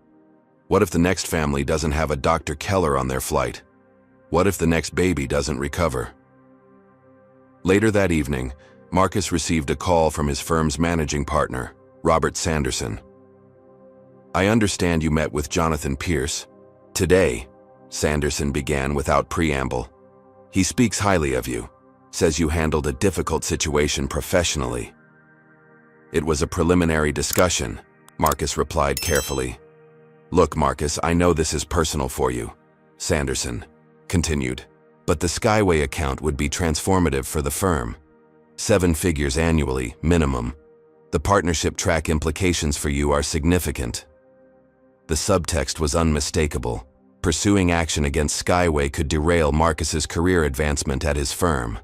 What if the next family doesn't have a Dr. Keller on their flight? What if the next baby doesn't recover? Later that evening, Marcus received a call from his firm's managing partner, Robert Sanderson. "I understand you met with Jonathan Pierce today," Sanderson began without preamble. "He speaks highly of you, says you handled a difficult situation professionally." "It was a preliminary discussion," Marcus replied carefully. "Look, Marcus, I know this is personal for you," Sanderson continued, "but the Skyway account would be transformative for the firm. 7 figures annually, minimum. The partnership track implications for you are significant." The subtext was unmistakable. Pursuing action against Skyway could derail Marcus's career advancement at his firm.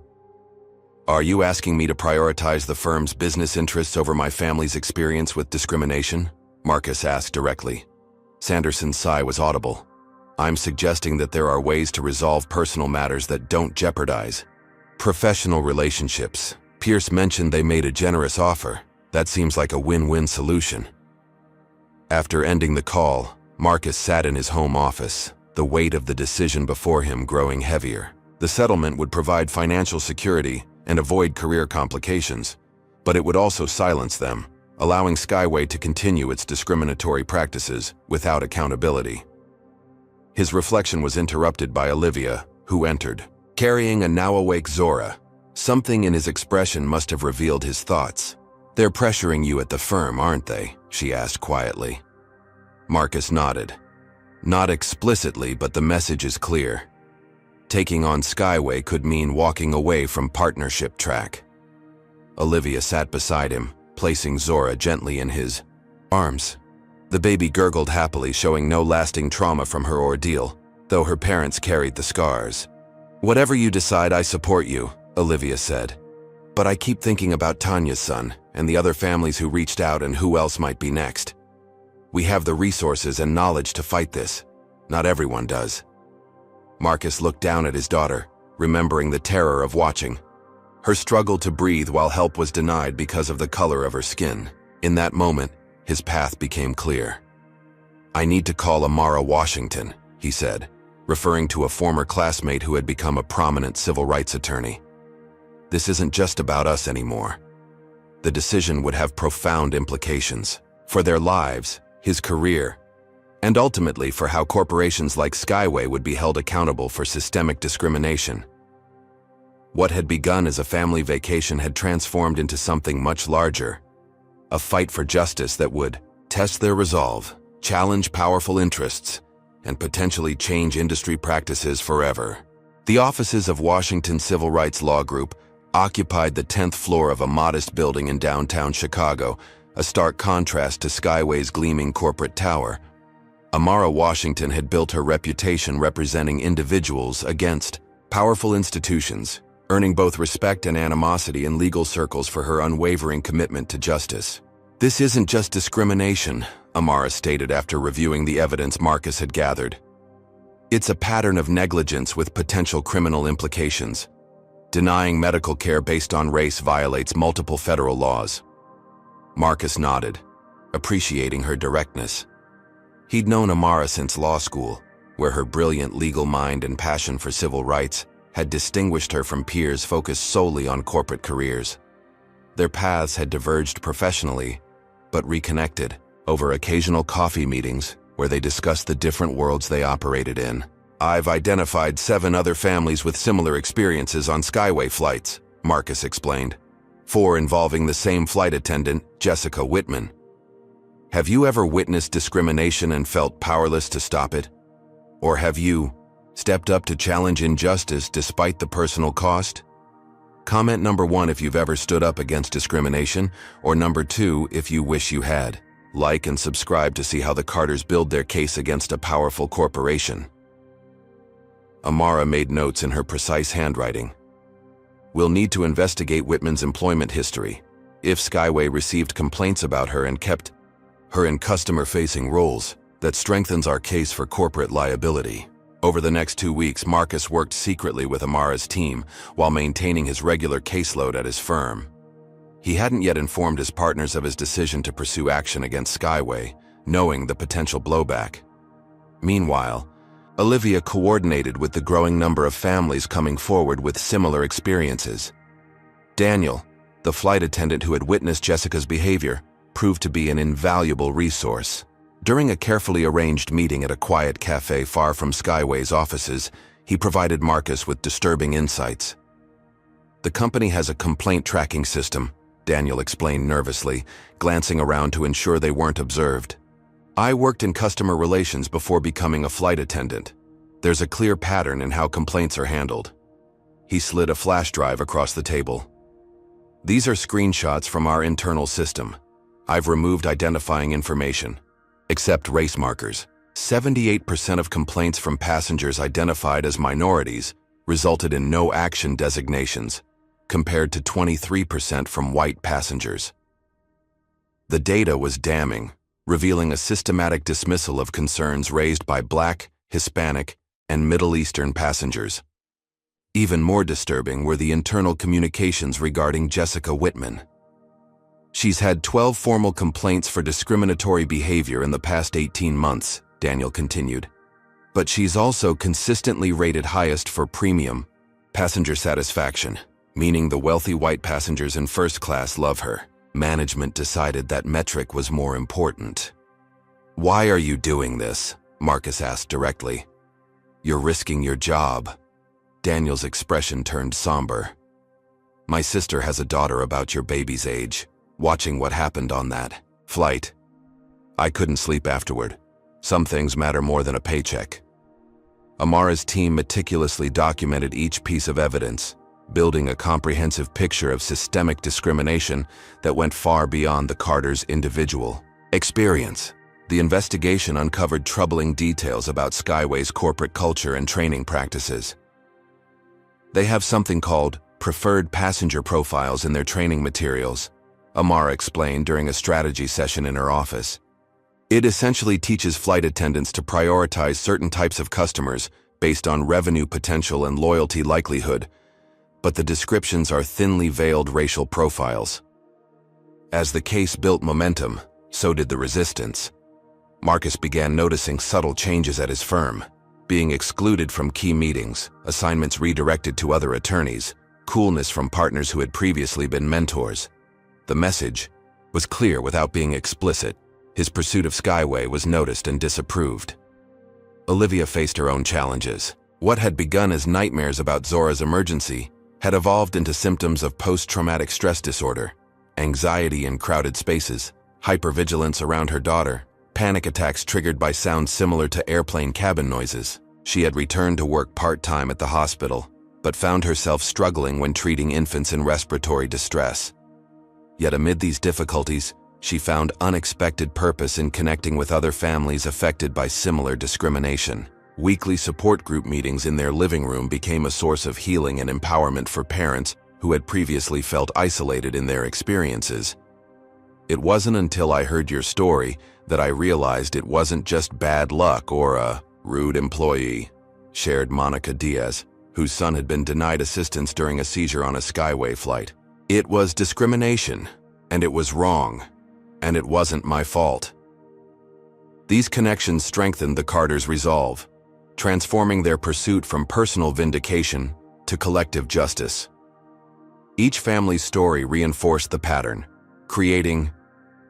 "Are you asking me to prioritize the firm's business interests over my family's experience with discrimination?" Marcus asked directly. Sanderson's sigh was audible. "I'm suggesting that there are ways to resolve personal matters that don't jeopardize professional relationships. Pierce mentioned they made a generous offer. That seems like a win-win solution." After ending the call, Marcus sat in his home office, the weight of the decision before him growing heavier. The settlement would provide financial security and avoid career complications, but it would also silence them, allowing Skyway to continue its discriminatory practices without accountability. His reflection was interrupted by Olivia, who entered, carrying a now-awake Zora. Something in his expression must have revealed his thoughts. "They're pressuring you at the firm, aren't they?" she asked quietly. Marcus nodded. "Not explicitly, but the message is clear. Taking on Skyway could mean walking away from partnership track." Olivia sat beside him, placing Zora gently in his arms. The baby gurgled happily, showing no lasting trauma from her ordeal, though her parents carried the scars. "Whatever you decide, I support you," Olivia said. "But I keep thinking about Tanya's son and the other families who reached out and who else might be next. We have the resources and knowledge to fight this. Not everyone does." Marcus looked down at his daughter, remembering the terror of watching her struggle to breathe while help was denied because of the color of her skin. In that moment, his path became clear. "I need to call Amara Washington," he said, referring to a former classmate who had become a prominent civil rights attorney. "This isn't just about us anymore." The decision would have profound implications for their lives, his career, and ultimately for how corporations like Skyway would be held accountable for systemic discrimination. What had begun as a family vacation had transformed into something much larger, a fight for justice that would test their resolve, challenge powerful interests, and potentially change industry practices forever. The offices of Washington Civil Rights Law Group occupied the 10th floor of a modest building in downtown Chicago, a stark contrast to Skyway's gleaming corporate tower. Amara Washington had built her reputation representing individuals against powerful institutions, earning both respect and animosity in legal circles for her unwavering commitment to justice. "This isn't just discrimination," Amara stated after reviewing the evidence Marcus had gathered. "It's a pattern of negligence with potential criminal implications. Denying medical care based on race violates multiple federal laws." Marcus nodded, appreciating her directness. He'd known Amara since law school, where her brilliant legal mind and passion for civil rights had distinguished her from peers focused solely on corporate careers. Their paths had diverged professionally, but reconnected over occasional coffee meetings where they discussed the different worlds they operated in. "I've identified 7 other families with similar experiences on Skyway flights," Marcus explained. 4 involving the same flight attendant, Jessica Whitman. "Have you ever witnessed discrimination and felt powerless to stop it? Or have you stepped up to challenge injustice despite the personal cost? Comment number 1 if you've ever stood up against discrimination, or number 2 if you wish you had. Like and subscribe to see how the Carters build their case against a powerful corporation." Amara made notes in her precise handwriting. "We'll need to investigate Whitman's employment history. If Skyway received complaints about her and kept her in customer-facing roles, that strengthens our case for corporate liability." Over the next 2 weeks, Marcus worked secretly with Amara's team while maintaining his regular caseload at his firm. He hadn't yet informed his partners of his decision to pursue action against Skyway, knowing the potential blowback. Meanwhile, Olivia coordinated with the growing number of families coming forward with similar experiences. Daniel, the flight attendant who had witnessed Jessica's behavior, proved to be an invaluable resource. During a carefully arranged meeting at a quiet cafe far from Skyway's offices, he provided Marcus with disturbing insights. "The company has a complaint tracking system," Daniel explained nervously, glancing around to ensure they weren't observed. "I worked in customer relations before becoming a flight attendant. There's a clear pattern in how complaints are handled." He slid a flash drive across the table. "These are screenshots from our internal system. I've removed identifying information, except race markers. 78% of complaints from passengers identified as minorities resulted in no action designations, compared to 23% from white passengers." The data was damning, revealing a systematic dismissal of concerns raised by Black, Hispanic, and Middle Eastern passengers. Even more disturbing were the internal communications regarding Jessica Whitman. "She's had 12 formal complaints for discriminatory behavior in the past 18 months, Daniel continued. "But she's also consistently rated highest for premium passenger satisfaction, meaning the wealthy white passengers in first class love her. Management decided that metric was more important." "Why are you doing this?" Marcus asked directly. "You're risking your job." Daniel's expression turned somber. "My sister has a daughter about your baby's age. Watching what happened on that flight, I couldn't sleep afterward. Some things matter more than a paycheck." Amara's team meticulously documented each piece of evidence, building a comprehensive picture of systemic discrimination that went far beyond the Carters' individual experience. The investigation uncovered troubling details about Skyway's corporate culture and training practices. "They have something called preferred passenger profiles in their training materials," Amara explained during a strategy session in her office. "It essentially teaches flight attendants to prioritize certain types of customers based on revenue potential and loyalty likelihood, but the descriptions are thinly veiled racial profiles." As the case built momentum, so did the resistance. Marcus began noticing subtle changes at his firm: being excluded from key meetings, assignments redirected to other attorneys, coolness from partners who had previously been mentors. The message was clear without being explicit. His pursuit of Skyway was noticed and disapproved. Olivia faced her own challenges. What had begun as nightmares about Zora's emergency had evolved into symptoms of post-traumatic stress disorder, anxiety in crowded spaces, hypervigilance around her daughter, panic attacks triggered by sounds similar to airplane cabin noises. She had returned to work part-time at the hospital, but found herself struggling when treating infants in respiratory distress. Yet amid these difficulties, she found unexpected purpose in connecting with other families affected by similar discrimination. Weekly support group meetings in their living room became a source of healing and empowerment for parents who had previously felt isolated in their experiences. "It wasn't until I heard your story that I realized it wasn't just bad luck or a rude employee," shared Monica Diaz, whose son had been denied assistance during a seizure on a Skyway flight. "It was discrimination, and it was wrong, and it wasn't my fault." These connections strengthened the Carters' resolve, transforming their pursuit from personal vindication to collective justice. Each family's story reinforced the pattern, creating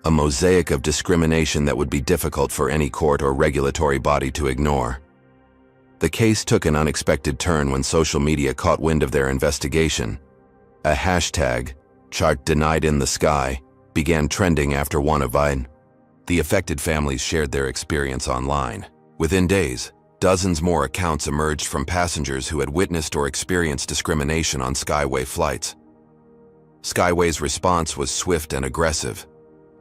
a mosaic of discrimination that would be difficult for any court or regulatory body to ignore. The case took an unexpected turn when social media caught wind of their investigation. A hashtag, "chart denied in the sky," began trending after one event. The affected families shared their experience online. Within days, dozens more accounts emerged from passengers who had witnessed or experienced discrimination on Skyway flights. Skyway's response was swift and aggressive.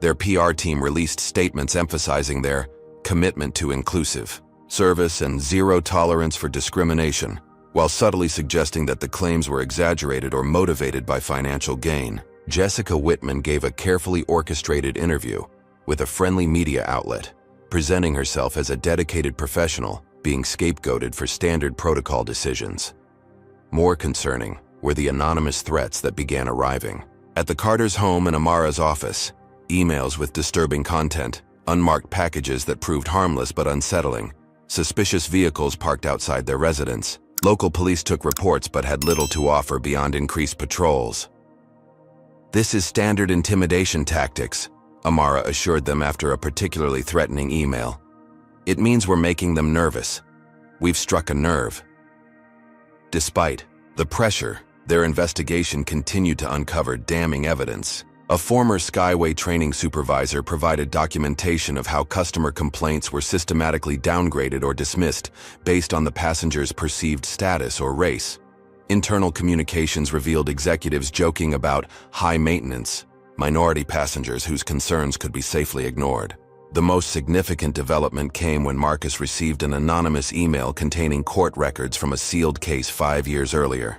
Their PR team released statements emphasizing their commitment to inclusive service and zero tolerance for discrimination, while subtly suggesting that the claims were exaggerated or motivated by financial gain. Jessica Whitman gave a carefully orchestrated interview with a friendly media outlet, presenting herself as a dedicated professional, being scapegoated for standard protocol decisions. More concerning were the anonymous threats that began arriving. At the Carters' home and Amara's office, emails with disturbing content, unmarked packages that proved harmless but unsettling, Suspicious vehicles parked outside their residence. Local police took reports but had little to offer beyond increased patrols. "This is standard intimidation tactics," Amara assured them after a particularly threatening email. "It means we're making them nervous. We've struck a nerve." Despite the pressure, their investigation continued to uncover damning evidence. A former Skyway training supervisor provided documentation of how customer complaints were systematically downgraded or dismissed based on the passenger's perceived status or race. Internal communications revealed executives joking about high-maintenance minority passengers whose concerns could be safely ignored. The most significant development came when Marcus received an anonymous email containing court records from a sealed case 5 years earlier.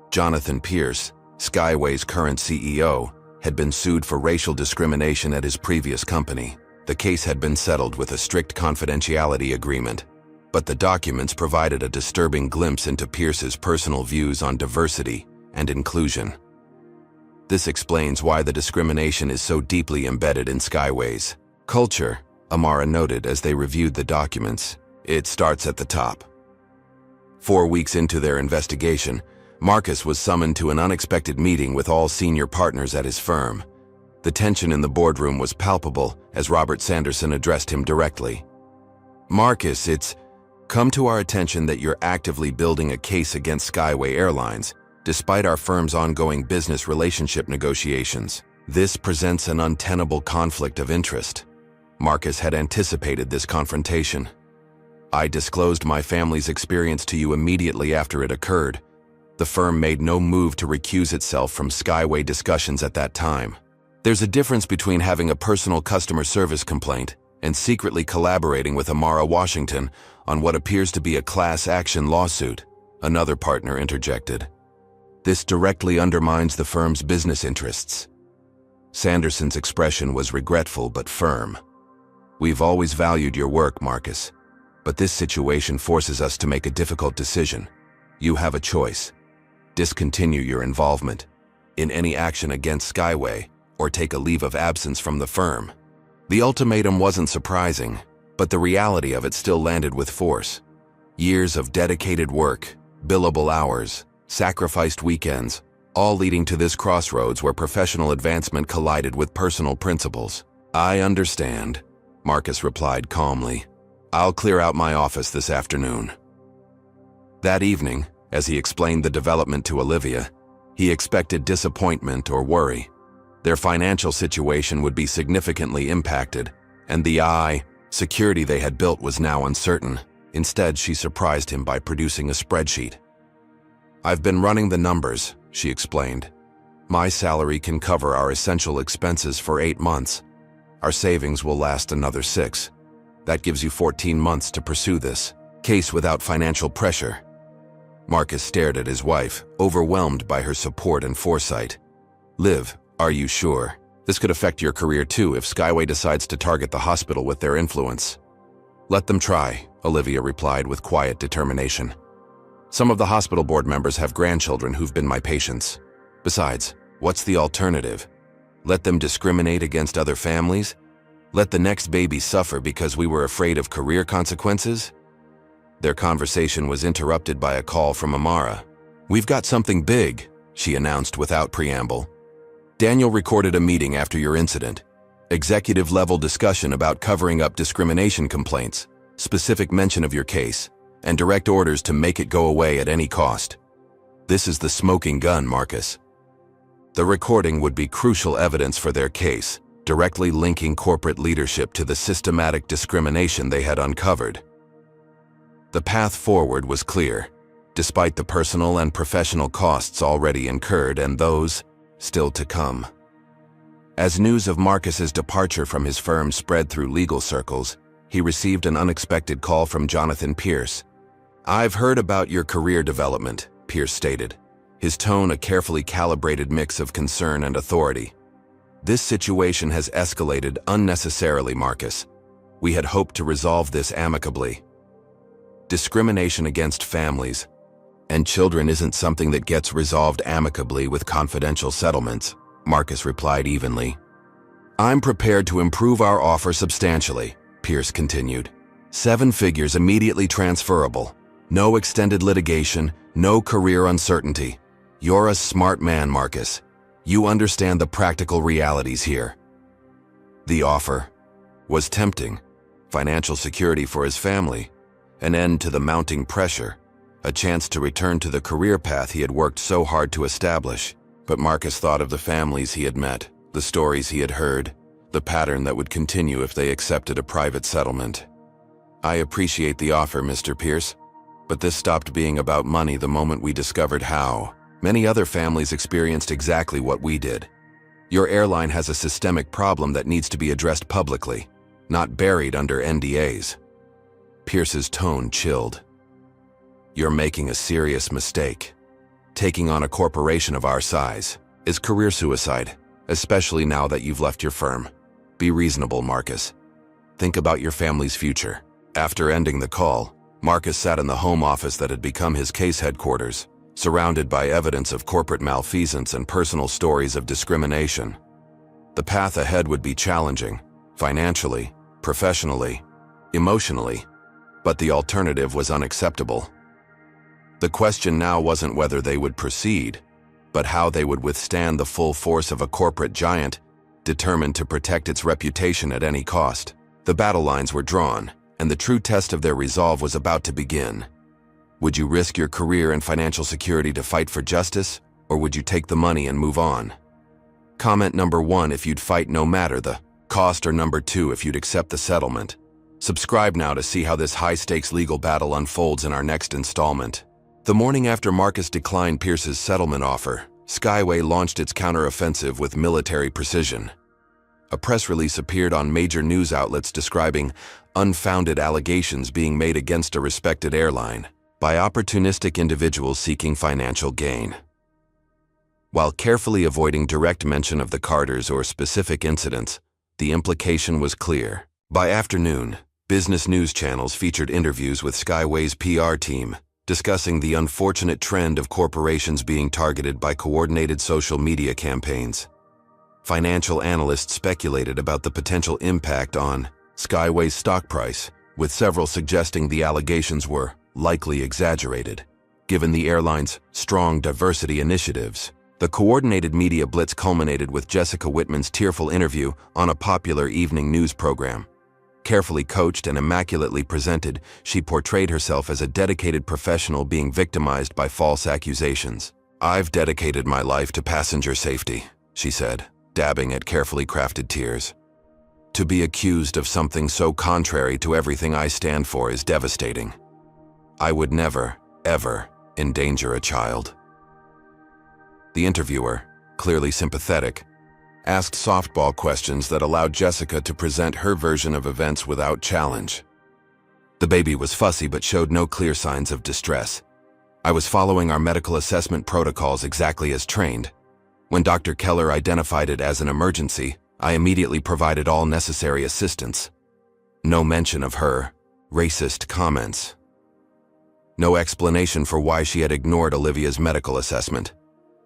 Jonathan Pierce, Skyway's current CEO, had been sued for racial discrimination at his previous company. The case had been settled with a strict confidentiality agreement, but the documents provided a disturbing glimpse into Pierce's personal views on diversity and inclusion. This explains why the discrimination is so deeply embedded in Skyway's culture, Amara noted as they reviewed the documents. It starts at the top. 4 weeks into their investigation, Marcus was summoned to an unexpected meeting with all senior partners at his firm. The tension in the boardroom was palpable as Robert Sanderson addressed him directly. "Marcus, it's come to our attention that you're actively building a case against Skyway Airlines, despite our firm's ongoing business relationship negotiations. This presents an untenable conflict of interest." Marcus had anticipated this confrontation. "I disclosed my family's experience to you immediately after it occurred. The firm made no move to recuse itself from Skyway discussions at that time. There's a difference between having a personal customer service complaint and secretly collaborating with Amara Washington on what appears to be a class action lawsuit," another partner interjected. "This directly undermines the firm's business interests." Sanderson's expression was regretful but firm. "We've always valued your work, Marcus, but this situation forces us to make a difficult decision. You have a choice. Discontinue your involvement in any action against Skyway or take a leave of absence from the firm." The ultimatum wasn't surprising, but the reality of it still landed with force. Years of dedicated work, billable hours, sacrificed weekends, all leading to this crossroads where professional advancement collided with personal principles. "I understand," Marcus replied calmly. "I'll clear out my office this afternoon." That evening, as he explained the development to Olivia, he expected disappointment or worry. Their financial situation would be significantly impacted, and the security they had built was now uncertain. Instead, she surprised him by producing a spreadsheet. "I've been running the numbers," she explained. "My salary can cover our essential expenses for 8 months. Our savings will last another 6. That gives you 14 months to pursue this case without financial pressure." Marcus stared at his wife, overwhelmed by her support and foresight. "Liv, are you sure? This could affect your career too if Skyway decides to target the hospital with their influence." "Let them try," Olivia replied with quiet determination. "Some of the hospital board members have grandchildren who've been my patients. Besides, what's the alternative? Let them discriminate against other families? Let the next baby suffer because we were afraid of career consequences?" Their conversation was interrupted by a call from Amara. "We've got something big," she announced without preamble. "Daniel recorded a meeting after your incident. Executive-level discussion about covering up discrimination complaints, specific mention of your case, and direct orders to make it go away at any cost. This is the smoking gun, Marcus." The recording would be crucial evidence for their case, directly linking corporate leadership to the systematic discrimination they had uncovered. The path forward was clear, despite the personal and professional costs already incurred and those still to come. As news of Marcus's departure from his firm spread through legal circles, he received an unexpected call from Jonathan Pierce. "I've heard about your career development," Pierce stated, his tone a carefully calibrated mix of concern and authority. "This situation has escalated unnecessarily, Marcus. We had hoped to resolve this amicably. Discrimination against families and children isn't something that gets resolved amicably with confidential settlements," Marcus replied evenly. "I'm prepared to improve our offer substantially," Pierce continued. 7 figures immediately transferable. No extended litigation, no career uncertainty. You're a smart man, Marcus. You understand the practical realities here. The offer was tempting. Financial security for his family, an end to the mounting pressure, a chance to return to the career path he had worked so hard to establish. But Marcus thought of the families he had met, the stories he had heard, the pattern that would continue if they accepted a private settlement. I appreciate the offer, Mr. Pierce, but this stopped being about money the moment we discovered how many other families experienced exactly what we did. Your airline has a systemic problem that needs to be addressed publicly, not buried under NDAs. Pierce's tone chilled. You're making a serious mistake. Taking on a corporation of our size is career suicide, especially now that you've left your firm. Be reasonable, Marcus. Think about your family's future. After ending the call, Marcus sat in the home office that had become his case headquarters, surrounded by evidence of corporate malfeasance and personal stories of discrimination. The path ahead would be challenging, financially, professionally, emotionally, but the alternative was unacceptable. The question now wasn't whether they would proceed, but how they would withstand the full force of a corporate giant determined to protect its reputation at any cost. The battle lines were drawn, and the true test of their resolve was about to begin. Would you risk your career and financial security to fight for justice, or would you take the money and move on? Comment number 1 if you'd fight no matter the cost, or number 2 if you'd accept the settlement. Subscribe now to see how this high-stakes legal battle unfolds in our next installment. The morning after Marcus declined Pierce's settlement offer, Skyway launched its counteroffensive with military precision. A press release appeared on major news outlets describing unfounded allegations being made against a respected airline by opportunistic individuals seeking financial gain. While carefully avoiding direct mention of the Carters or specific incidents, the implication was clear. By afternoon, business news channels featured interviews with Skyway's PR team, discussing the unfortunate trend of corporations being targeted by coordinated social media campaigns. Financial analysts speculated about the potential impact on Skyway's stock price, with several suggesting the allegations were likely exaggerated. Given the airline's strong diversity initiatives, the coordinated media blitz culminated with Jessica Whitman's tearful interview on a popular evening news program. Carefully coached and immaculately presented, she portrayed herself as a dedicated professional being victimized by false accusations. "I've dedicated my life to passenger safety," she said, dabbing at carefully crafted tears. "To be accused of something so contrary to everything I stand for is devastating. I would never, ever endanger a child." The interviewer, clearly sympathetic, asked softball questions that allowed Jessica to present her version of events without challenge. "The baby was fussy but showed no clear signs of distress. I was following our medical assessment protocols exactly as trained. When Dr. Keller identified it as an emergency, I immediately provided all necessary assistance. No mention of her racist comments. No explanation for why she had ignored Olivia's medical assessment.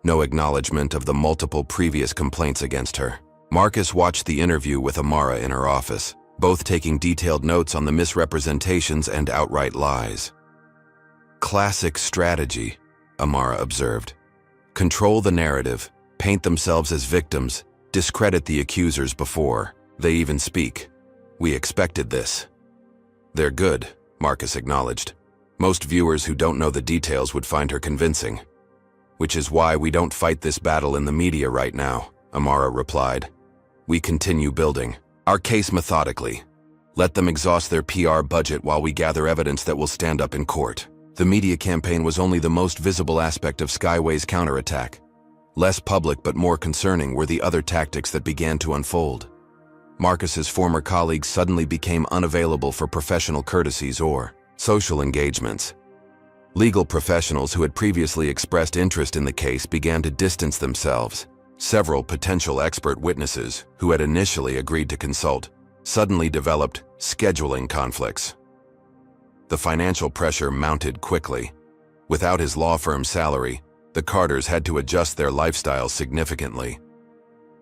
No acknowledgement of the multiple previous complaints against her." Marcus watched the interview with Amara in her office, both taking detailed notes on the misrepresentations and outright lies. "Classic strategy," Amara observed. "Control the narrative, paint themselves as victims, discredit the accusers before they even speak. We expected this." "They're good," Marcus acknowledged. "Most viewers who don't know the details would find her convincing. Which is why we don't fight this battle in the media right now," Amara replied. "We continue building our case methodically. Let them exhaust their PR budget while we gather evidence that will stand up in court." The media campaign was only the most visible aspect of Skyway's counterattack. Less public but more concerning were the other tactics that began to unfold. Marcus's former colleagues suddenly became unavailable for professional courtesies or social engagements. Legal professionals who had previously expressed interest in the case began to distance themselves. Several potential expert witnesses, who had initially agreed to consult, suddenly developed scheduling conflicts. The financial pressure mounted quickly. Without his law firm salary, the Carters had to adjust their lifestyles significantly.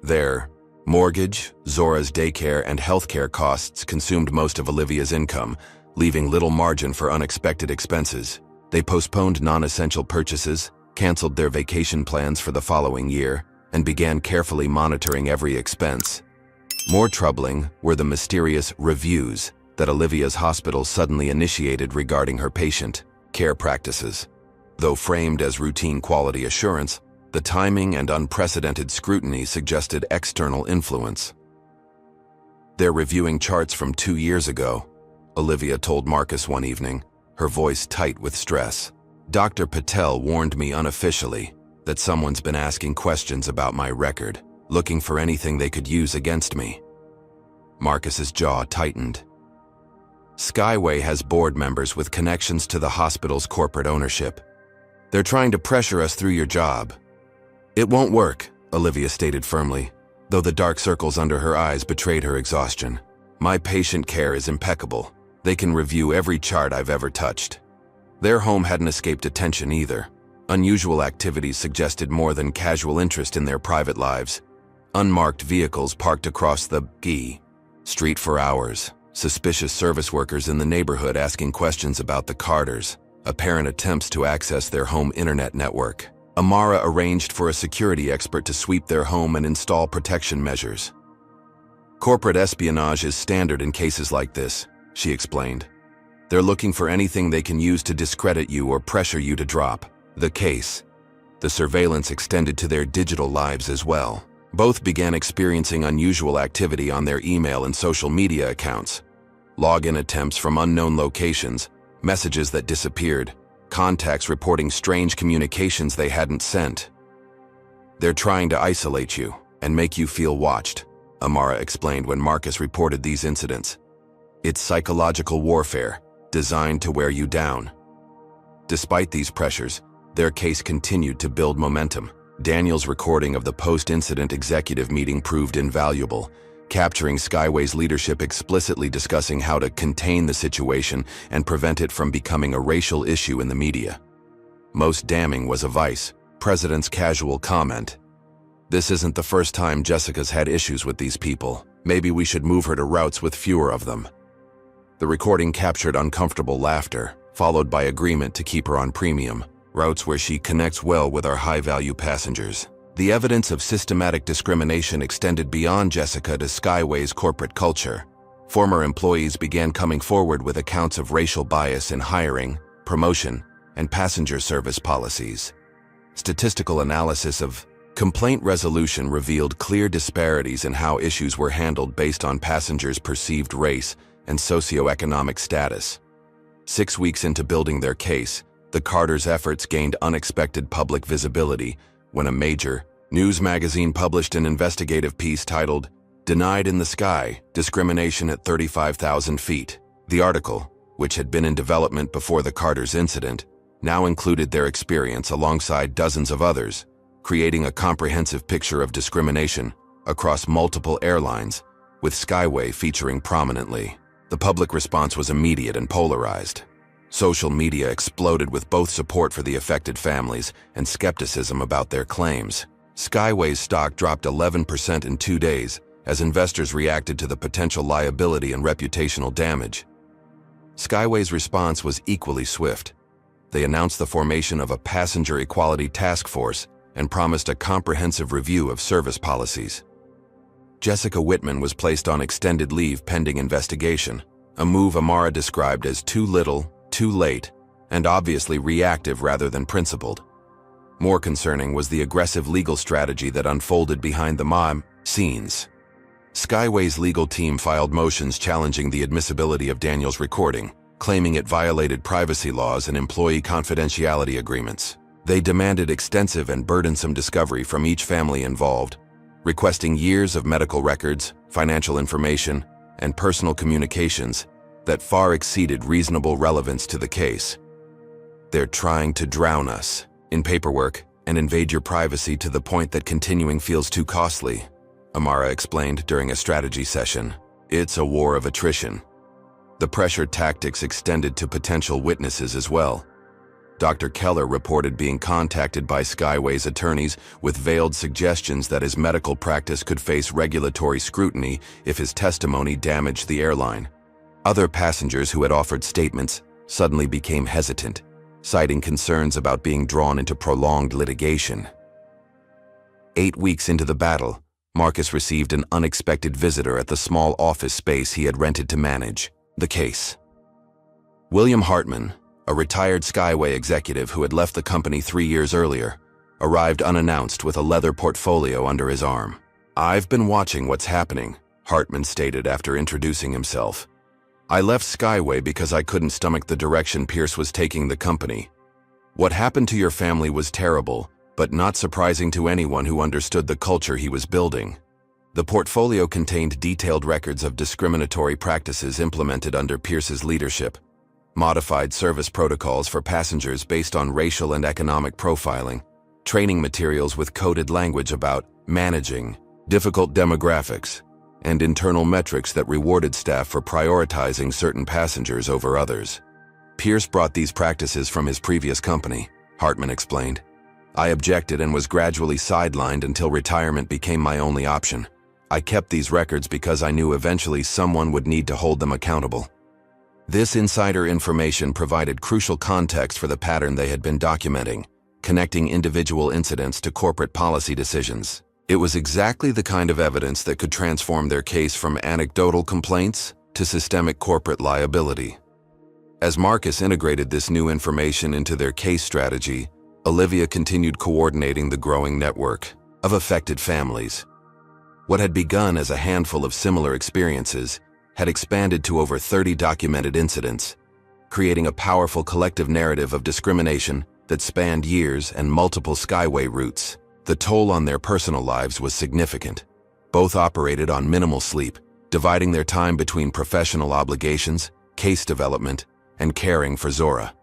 Their mortgage, Zora's daycare, and healthcare costs consumed most of Olivia's income, leaving little margin for unexpected expenses. They postponed non-essential purchases, canceled their vacation plans for the following year, and began carefully monitoring every expense. More troubling were the mysterious reviews that Olivia's hospital suddenly initiated regarding her patient care practices. Though framed as routine quality assurance, the timing and unprecedented scrutiny suggested external influence. "They're reviewing charts from 2 years ago," Olivia told Marcus one evening, her voice tight with stress. "Dr. Patel warned me unofficially that someone's been asking questions about my record, looking for anything they could use against me." Marcus's jaw tightened. "Skyway has board members with connections to the hospital's corporate ownership. They're trying to pressure us through your job." "It won't work," Olivia stated firmly, though the dark circles under her eyes betrayed her exhaustion. "My patient care is impeccable. They can review every chart I've ever touched." Their home hadn't escaped attention either. Unusual activities suggested more than casual interest in their private lives. Unmarked vehicles parked across the street for hours, suspicious service workers in the neighborhood asking questions about the Carters, apparent attempts to access their home internet network. Amara arranged for a security expert to sweep their home and install protection measures. "Corporate espionage is standard in cases like this," she explained. "They're looking for anything they can use to discredit you or pressure you to drop the case." The surveillance extended to their digital lives as well. Both began experiencing unusual activity on their email and social media accounts. Login attempts from unknown locations, messages that disappeared, contacts reporting strange communications they hadn't sent. "They're trying to isolate you and make you feel watched," Amara explained when Marcus reported these incidents. "It's psychological warfare, designed to wear you down." Despite these pressures, their case continued to build momentum. Daniel's recording of the post-incident executive meeting proved invaluable, capturing Skyway's leadership explicitly discussing how to contain the situation and prevent it from becoming a racial issue in the media. Most damning was a vice president's casual comment. "This isn't the first time Jessica's had issues with these people. Maybe we should move her to routes with fewer of them." The recording captured uncomfortable laughter, followed by agreement to keep her on premium routes where she connects well with our high-value passengers. The evidence of systematic discrimination extended beyond Jessica to Skyway's corporate culture. Former employees began coming forward with accounts of racial bias in hiring, promotion, and passenger service policies. Statistical analysis of complaint resolution revealed clear disparities in how issues were handled based on passengers' perceived race and socioeconomic status. 6 weeks into building their case, the Carters' efforts gained unexpected public visibility when a major news magazine published an investigative piece titled, "Denied in the Sky, Discrimination at 35,000 Feet. The article, which had been in development before the Carters' incident, now included their experience alongside dozens of others, creating a comprehensive picture of discrimination across multiple airlines, with Skyway featuring prominently. The public response was immediate and polarized. Social media exploded with both support for the affected families and skepticism about their claims. Skyway's stock dropped 11% in 2 days as investors reacted to the potential liability and reputational damage. Skyway's response was equally swift. They announced the formation of a passenger equality task force and promised a comprehensive review of service policies. Jessica Whitman was placed on extended leave pending investigation, a move Amara described as too little, too late, and obviously reactive rather than principled. More concerning was the aggressive legal strategy that unfolded behind the scenes. Skyway's legal team filed motions challenging the admissibility of Daniel's recording, claiming it violated privacy laws and employee confidentiality agreements. They demanded extensive and burdensome discovery from each family involved, requesting years of medical records, financial information, and personal communications that far exceeded reasonable relevance to the case. "They're trying to drown us in paperwork and invade your privacy to the point that continuing feels too costly," Amara explained during a strategy session. "It's a war of attrition." The pressure tactics extended to potential witnesses as well. Dr. Keller reported being contacted by Skyway's attorneys with veiled suggestions that his medical practice could face regulatory scrutiny if his testimony damaged the airline. Other passengers who had offered statements suddenly became hesitant, citing concerns about being drawn into prolonged litigation. 8 weeks into the battle, Marcus received an unexpected visitor at the small office space he had rented to manage the case. William Hartman, a retired Skyway executive who had left the company 3 years earlier, arrived unannounced with a leather portfolio under his arm. "I've been watching what's happening," Hartman stated after introducing himself. "I left Skyway because I couldn't stomach the direction Pierce was taking the company. What happened to your family was terrible, but not surprising to anyone who understood the culture he was building." The portfolio contained detailed records of discriminatory practices implemented under Pierce's leadership, modified service protocols for passengers based on racial and economic profiling, training materials with coded language about managing difficult demographics, and internal metrics that rewarded staff for prioritizing certain passengers over others. "Pierce brought these practices from his previous company," Hartman explained. "I objected and was gradually sidelined until retirement became my only option. I kept these records because I knew eventually someone would need to hold them accountable." This insider information provided crucial context for the pattern they had been documenting, connecting individual incidents to corporate policy decisions. It was exactly the kind of evidence that could transform their case from anecdotal complaints to systemic corporate liability. As Marcus integrated this new information into their case strategy, Olivia continued coordinating the growing network of affected families. What had begun as a handful of similar experiences had expanded to over 30 documented incidents, creating a powerful collective narrative of discrimination that spanned years and multiple Skyway routes. The toll on their personal lives was significant. Both operated on minimal sleep, dividing their time between professional obligations, case development, and caring for Zora.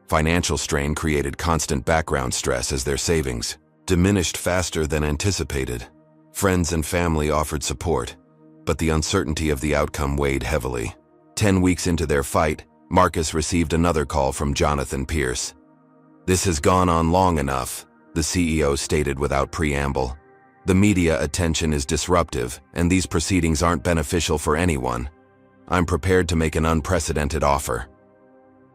Financial strain created constant background stress as their savings diminished faster than anticipated. Friends and family offered support, but the uncertainty of the outcome weighed heavily. 10 weeks into their fight, Marcus received another call from Jonathan Pierce. "This has gone on long enough," the CEO stated without preamble. "The media attention is disruptive, and these proceedings aren't beneficial for anyone. I'm prepared to make an unprecedented offer."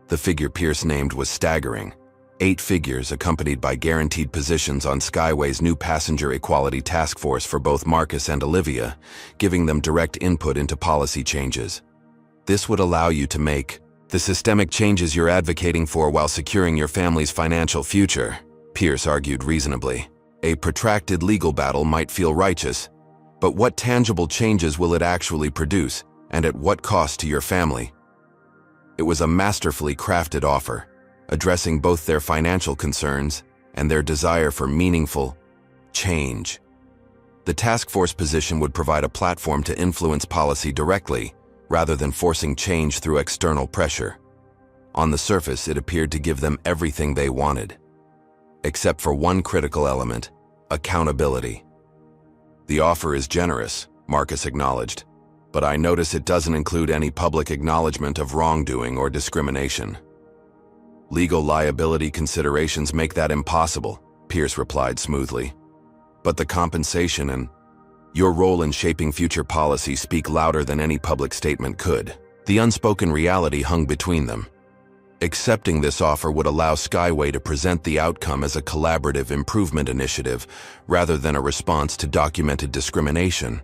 The figure Pierce named was staggering. 8 figures accompanied by guaranteed positions on Skyway's new passenger equality task force for both Marcus and Olivia, giving them direct input into policy changes. "This would allow you to make the systemic changes you're advocating for while securing your family's financial future," Pierce argued reasonably. "A protracted legal battle might feel righteous, but what tangible changes will it actually produce, and at what cost to your family?" It was a masterfully crafted offer, addressing both their financial concerns and their desire for meaningful change. The task force position would provide a platform to influence policy directly, rather than forcing change through external pressure. On the surface, it appeared to give them everything they wanted, except for one critical element: accountability. "The offer is generous," Marcus acknowledged, "but I notice it doesn't include any public acknowledgement of wrongdoing or discrimination." "Legal liability considerations make that impossible," Pierce replied smoothly. "But the compensation and your role in shaping future policy speak louder than any public statement could." The unspoken reality hung between them. Accepting this offer would allow Skyway to present the outcome as a collaborative improvement initiative rather than a response to documented discrimination.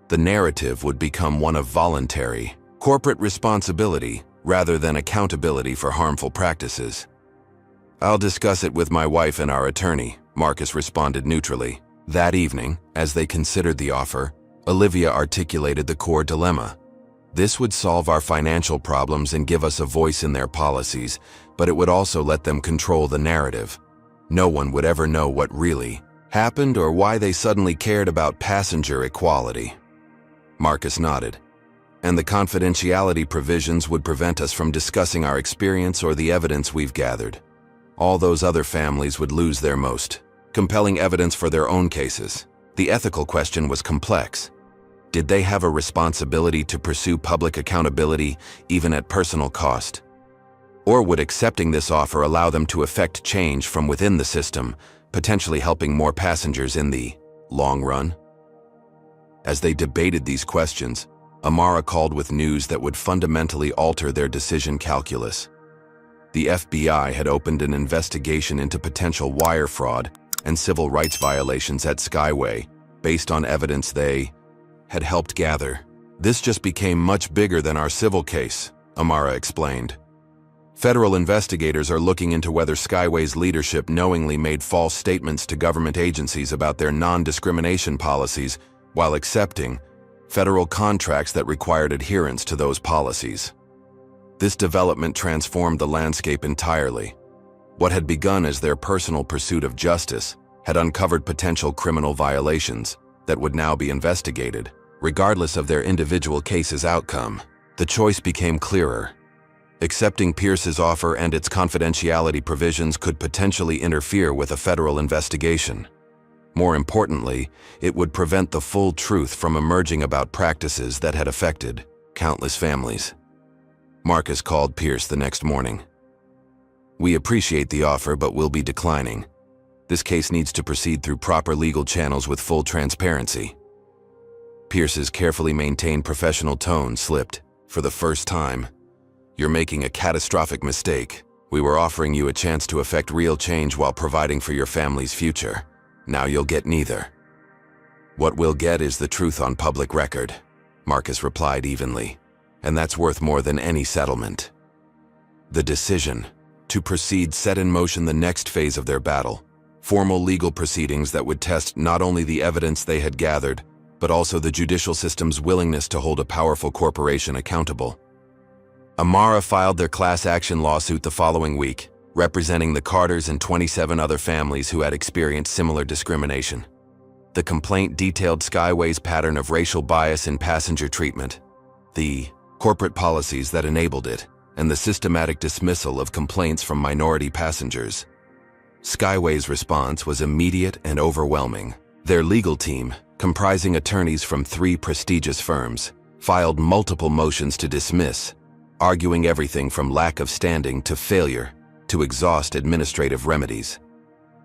The narrative would become one of voluntary corporate responsibility rather than accountability for harmful practices. "I'll discuss it with my wife and our attorney," Marcus responded neutrally. That evening, as they considered the offer, Olivia articulated the core dilemma. "This would solve our financial problems and give us a voice in their policies, but it would also let them control the narrative. No one would ever know what really happened or why they suddenly cared about passenger equality." Marcus nodded. "And the confidentiality provisions would prevent us from discussing our experience or the evidence we've gathered. All those other families would lose their most compelling evidence for their own cases." The ethical question was complex. Did they have a responsibility to pursue public accountability, even at personal cost? Or would accepting this offer allow them to effect change from within the system, potentially helping more passengers in the long run? As they debated these questions, Amara called with news that would fundamentally alter their decision calculus. The FBI had opened an investigation into potential wire fraud and civil rights violations at Skyway, based on evidence they had helped gather. This just became much bigger than our civil case, Amara explained. Federal investigators are looking into whether Skyway's leadership knowingly made false statements to government agencies about their non-discrimination policies while accepting federal contracts that required adherence to those policies. This development transformed the landscape entirely. What had begun as their personal pursuit of justice had uncovered potential criminal violations that would now be investigated. Regardless of their individual case's outcome, the choice became clearer. Accepting Pierce's offer and its confidentiality provisions could potentially interfere with a federal investigation. More importantly, it would prevent the full truth from emerging about practices that had affected countless families. Marcus called Pierce the next morning. "We appreciate the offer, but we'll be declining. This case needs to proceed through proper legal channels with full transparency." Pierce's carefully maintained professional tone slipped. "For the first time, you're making a catastrophic mistake. We were offering you a chance to effect real change while providing for your family's future. Now you'll get neither." "What we'll get is the truth on public record," Marcus replied evenly, "and that's worth more than any settlement." The decision to proceed set in motion the next phase of their battle, formal legal proceedings that would test not only the evidence they had gathered, but also the judicial system's willingness to hold a powerful corporation accountable. Amara filed their class action lawsuit the following week, representing the Carters and 27 other families who had experienced similar discrimination. The complaint detailed Skyway's pattern of racial bias in passenger treatment, the corporate policies that enabled it, and the systematic dismissal of complaints from minority passengers. Skyway's response was immediate and overwhelming. Their legal team, comprising attorneys from 3 prestigious firms, filed multiple motions to dismiss, arguing everything from lack of standing to failure to exhaust administrative remedies.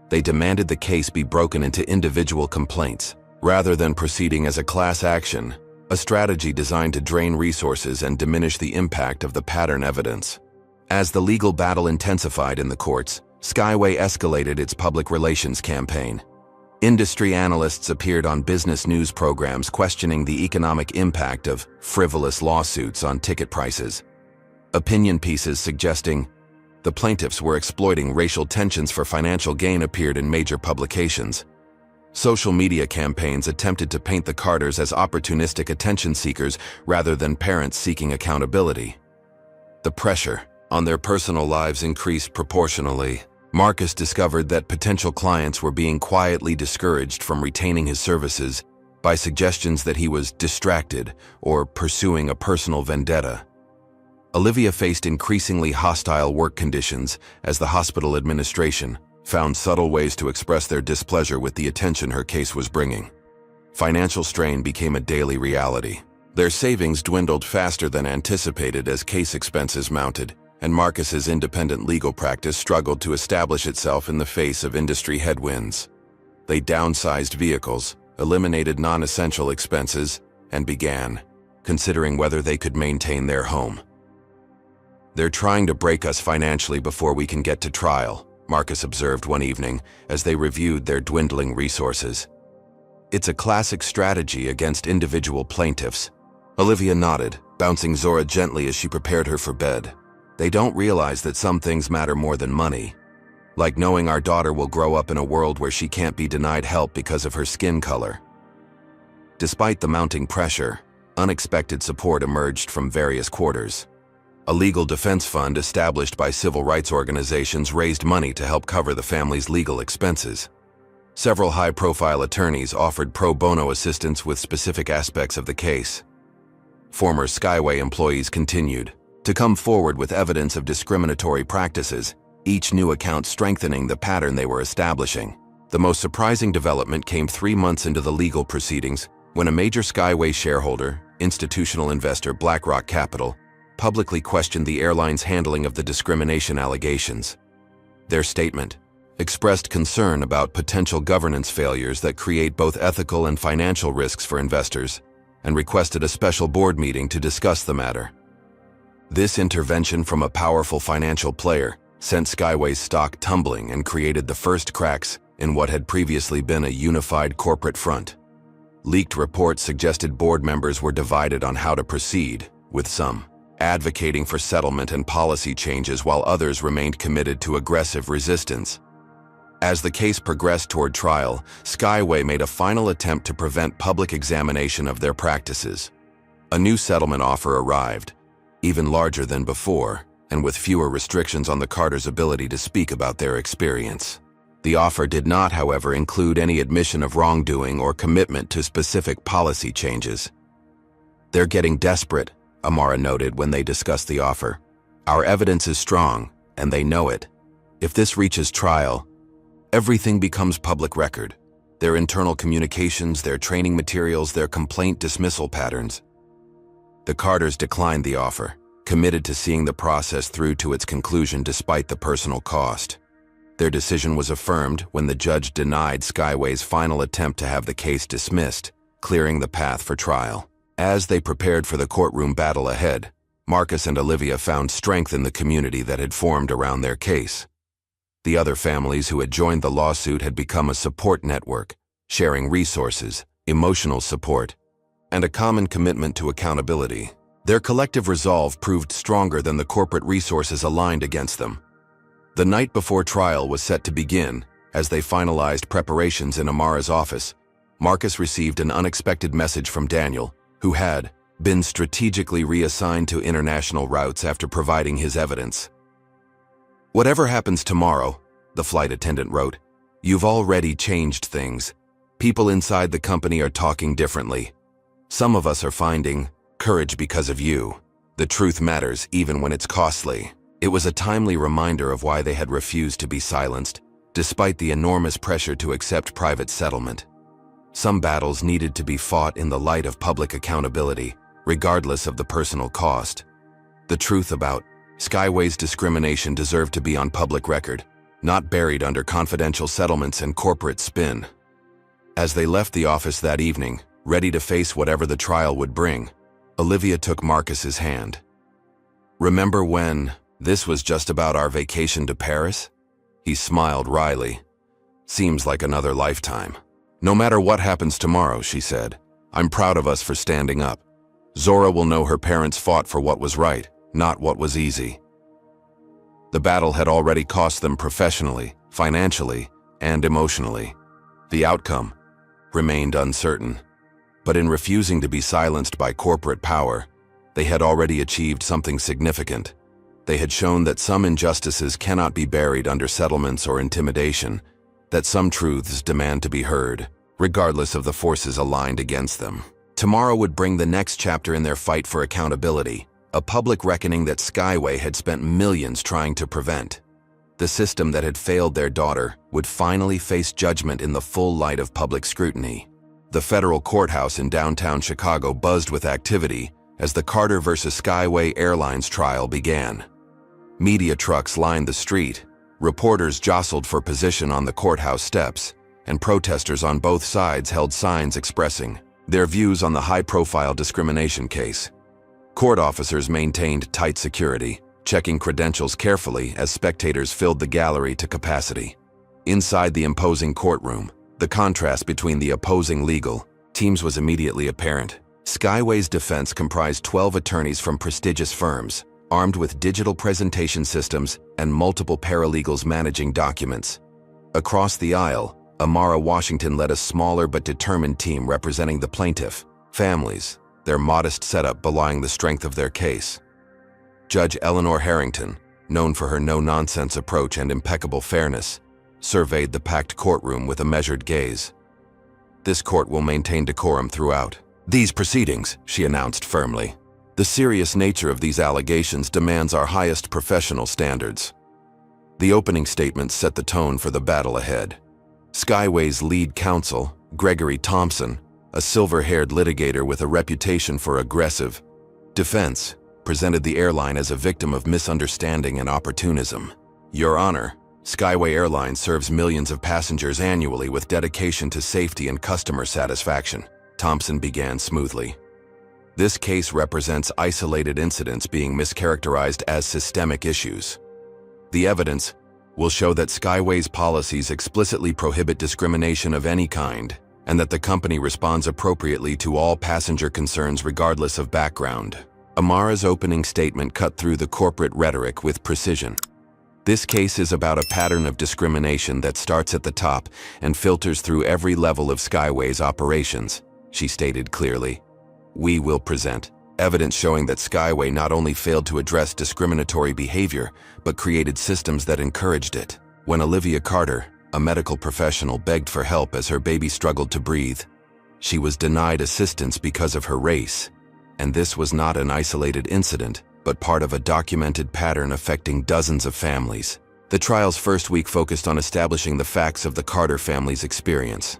They demanded the case be broken into individual complaints, rather than proceeding as a class action, a strategy designed to drain resources and diminish the impact of the pattern evidence. As the legal battle intensified in the courts, Skyway escalated its public relations campaign. Industry analysts appeared on business news programs questioning the economic impact of frivolous lawsuits on ticket prices. Opinion pieces suggesting the plaintiffs were exploiting racial tensions for financial gain appeared in major publications. Social media campaigns attempted to paint the Carters as opportunistic attention seekers rather than parents seeking accountability. The pressure on their personal lives increased proportionally. Marcus discovered that potential clients were being quietly discouraged from retaining his services by suggestions that he was distracted or pursuing a personal vendetta. Olivia faced increasingly hostile work conditions as the hospital administration found subtle ways to express their displeasure with the attention her case was bringing. Financial strain became a daily reality. Their savings dwindled faster than anticipated as case expenses mounted, and Marcus's independent legal practice struggled to establish itself in the face of industry headwinds. They downsized vehicles, eliminated non-essential expenses, and began considering whether they could maintain their home. "They're trying to break us financially before we can get to trial," Marcus observed one evening as they reviewed their dwindling resources. "It's a classic strategy against individual plaintiffs." Olivia nodded, bouncing Zora gently as she prepared her for bed. "They don't realize that some things matter more than money. Like knowing our daughter will grow up in a world where she can't be denied help because of her skin color." Despite the mounting pressure, unexpected support emerged from various quarters. A legal defense fund established by civil rights organizations raised money to help cover the family's legal expenses. Several high-profile attorneys offered pro bono assistance with specific aspects of the case. Former Skyway employees continued to come forward with evidence of discriminatory practices, each new account strengthening the pattern they were establishing. The most surprising development came 3 months into the legal proceedings when a major Skyway shareholder, institutional investor BlackRock Capital, publicly questioned the airline's handling of the discrimination allegations. Their statement expressed concern about potential governance failures that create both ethical and financial risks for investors, and requested a special board meeting to discuss the matter. This intervention from a powerful financial player sent Skyway's stock tumbling and created the first cracks in what had previously been a unified corporate front. Leaked reports suggested board members were divided on how to proceed, with some advocating for settlement and policy changes while others remained committed to aggressive resistance. As the case progressed toward trial, Skyway made a final attempt to prevent public examination of their practices. A new settlement offer arrived, even larger than before, and with fewer restrictions on the Carters' ability to speak about their experience. The offer did not, however, include any admission of wrongdoing or commitment to specific policy changes. "They're getting desperate," Amara noted when they discussed the offer. "Our evidence is strong, and they know it. If this reaches trial, everything becomes public record. Their internal communications, their training materials, their complaint dismissal patterns." The Carters declined the offer, committed to seeing the process through to its conclusion despite the personal cost. Their decision was affirmed when the judge denied Skyway's final attempt to have the case dismissed, clearing the path for trial. As they prepared for the courtroom battle ahead, Marcus and Olivia found strength in the community that had formed around their case. The other families who had joined the lawsuit had become a support network, sharing resources, emotional support, and a common commitment to accountability. Their collective resolve proved stronger than the corporate resources aligned against them. The night before trial was set to begin. As they finalized preparations in Amara's office, Marcus received an unexpected message from Daniel, who had been strategically reassigned to international routes after providing his evidence. "Whatever happens tomorrow," the flight attendant wrote, "you've already changed things. People inside the company are talking differently. Some of us are finding courage because of you. The truth matters even when it's costly." It was a timely reminder of why they had refused to be silenced, despite the enormous pressure to accept private settlement. Some battles needed to be fought in the light of public accountability, regardless of the personal cost. The truth about Skyway's discrimination deserved to be on public record, not buried under confidential settlements and corporate spin. As they left the office that evening, ready to face whatever the trial would bring, Olivia took Marcus's hand. "Remember when this was just about our vacation to Paris?" He smiled wryly. "Seems like another lifetime." "No matter what happens tomorrow," she said, "I'm proud of us for standing up. Zora will know her parents fought for what was right, not what was easy." The battle had already cost them professionally, financially, and emotionally. The outcome remained uncertain. But in refusing to be silenced by corporate power, they had already achieved something significant. They had shown that some injustices cannot be buried under settlements or intimidation, that some truths demand to be heard, regardless of the forces aligned against them. Tomorrow would bring the next chapter in their fight for accountability, a public reckoning that Skyway had spent millions trying to prevent. The system that had failed their daughter would finally face judgment in the full light of public scrutiny. The federal courthouse in downtown Chicago buzzed with activity as the Carter versus Skyway Airlines trial began. Media trucks lined the street, reporters jostled for position on the courthouse steps, and protesters on both sides held signs expressing their views on the high-profile discrimination case. Court officers maintained tight security, checking credentials carefully as spectators filled the gallery to capacity. Inside the imposing courtroom, the contrast between the opposing legal teams was immediately apparent. Skyway's defense comprised 12 attorneys from prestigious firms, armed with digital presentation systems and multiple paralegals managing documents. Across the aisle, Amara Washington led a smaller but determined team representing the plaintiff families, their modest setup belying the strength of their case. Judge Eleanor Harrington, known for her no-nonsense approach and impeccable fairness, surveyed the packed courtroom with a measured gaze. "This court will maintain decorum throughout these proceedings," she announced firmly. "The serious nature of these allegations demands our highest professional standards." The opening statement set the tone for the battle ahead. Skyway's lead counsel, Gregory Thompson, a silver-haired litigator with a reputation for aggressive defense, presented the airline as a victim of misunderstanding and opportunism. "Your Honor, Skyway Airlines serves millions of passengers annually with dedication to safety and customer satisfaction," Thompson began smoothly. This case represents isolated incidents being mischaracterized as systemic issues. The evidence will show that Skyway's policies explicitly prohibit discrimination of any kind, and that the company responds appropriately to all passenger concerns regardless of background. Amara's opening statement cut through the corporate rhetoric with precision. This case is about a pattern of discrimination that starts at the top and filters through every level of Skyway's operations, she stated clearly. We will present evidence showing that Skyway not only failed to address discriminatory behavior, but created systems that encouraged it. When Olivia Carter, a medical professional, begged for help as her baby struggled to breathe, she was denied assistance because of her race. And this was not an isolated incident, but part of a documented pattern affecting dozens of families. The trial's first week focused on establishing the facts of the Carter family's experience.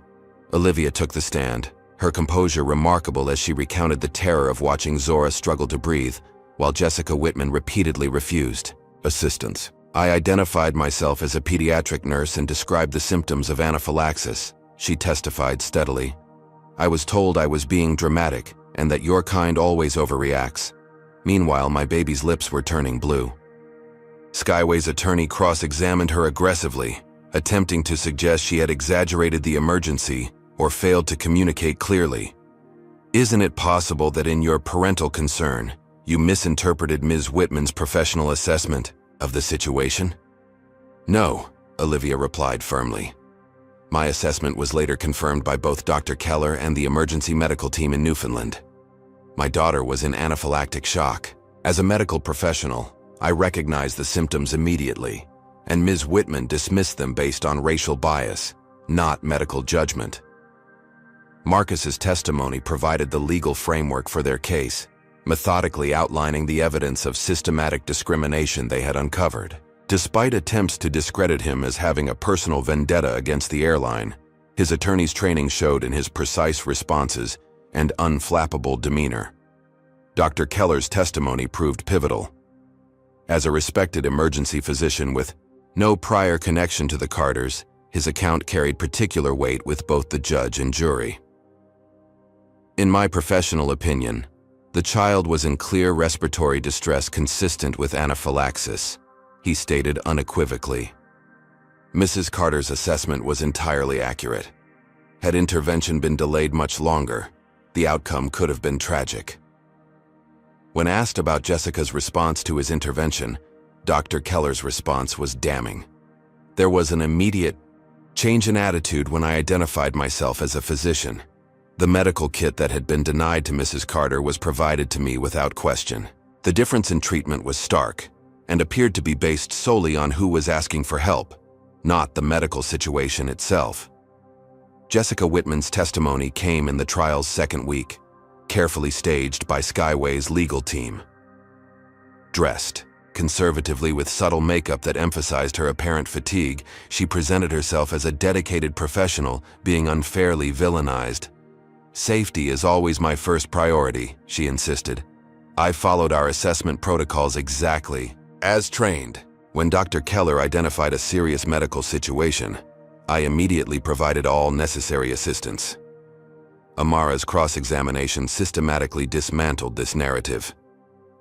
Olivia took the stand, her composure remarkable as she recounted the terror of watching Zora struggle to breathe, while Jessica Whitman repeatedly refused assistance. I identified myself as a pediatric nurse and described the symptoms of anaphylaxis, she testified steadily. I was told I was being dramatic and that your kind always overreacts. Meanwhile, my baby's lips were turning blue. Skyway's attorney cross-examined her aggressively, attempting to suggest she had exaggerated the emergency or failed to communicate clearly. Isn't it possible that in your parental concern, you misinterpreted Ms. Whitman's professional assessment of the situation? No, Olivia replied firmly. My assessment was later confirmed by both Dr. Keller and the emergency medical team in Newfoundland. My daughter was in anaphylactic shock. As a medical professional, I recognized the symptoms immediately, and Ms. Whitman dismissed them based on racial bias, not medical judgment. Marcus's testimony provided the legal framework for their case, methodically outlining the evidence of systematic discrimination they had uncovered. Despite attempts to discredit him as having a personal vendetta against the airline, his attorney's training showed in his precise responses and unflappable demeanor. Dr. Keller's testimony proved pivotal. As a respected emergency physician with no prior connection to the Carters, his account carried particular weight with both the judge and jury. In my professional opinion, the child was in clear respiratory distress consistent with anaphylaxis, he stated unequivocally. Mrs. Carter's assessment was entirely accurate. Had intervention been delayed much longer, the outcome could have been tragic. When asked about Jessica's response to his intervention, Dr. Keller's response was damning. There was an immediate change in attitude when I identified myself as a physician. The medical kit that had been denied to Mrs. Carter was provided to me without question. The difference in treatment was stark and appeared to be based solely on who was asking for help, not the medical situation itself. Jessica Whitman's testimony came in the trial's second week, carefully staged by Skyway's legal team. Dressed conservatively with subtle makeup that emphasized her apparent fatigue, she presented herself as a dedicated professional being unfairly villainized. Safety is always my first priority, she insisted. I followed our assessment protocols exactly as trained. When Dr. Keller identified a serious medical situation, I immediately provided all necessary assistance. Amara's cross-examination systematically dismantled this narrative.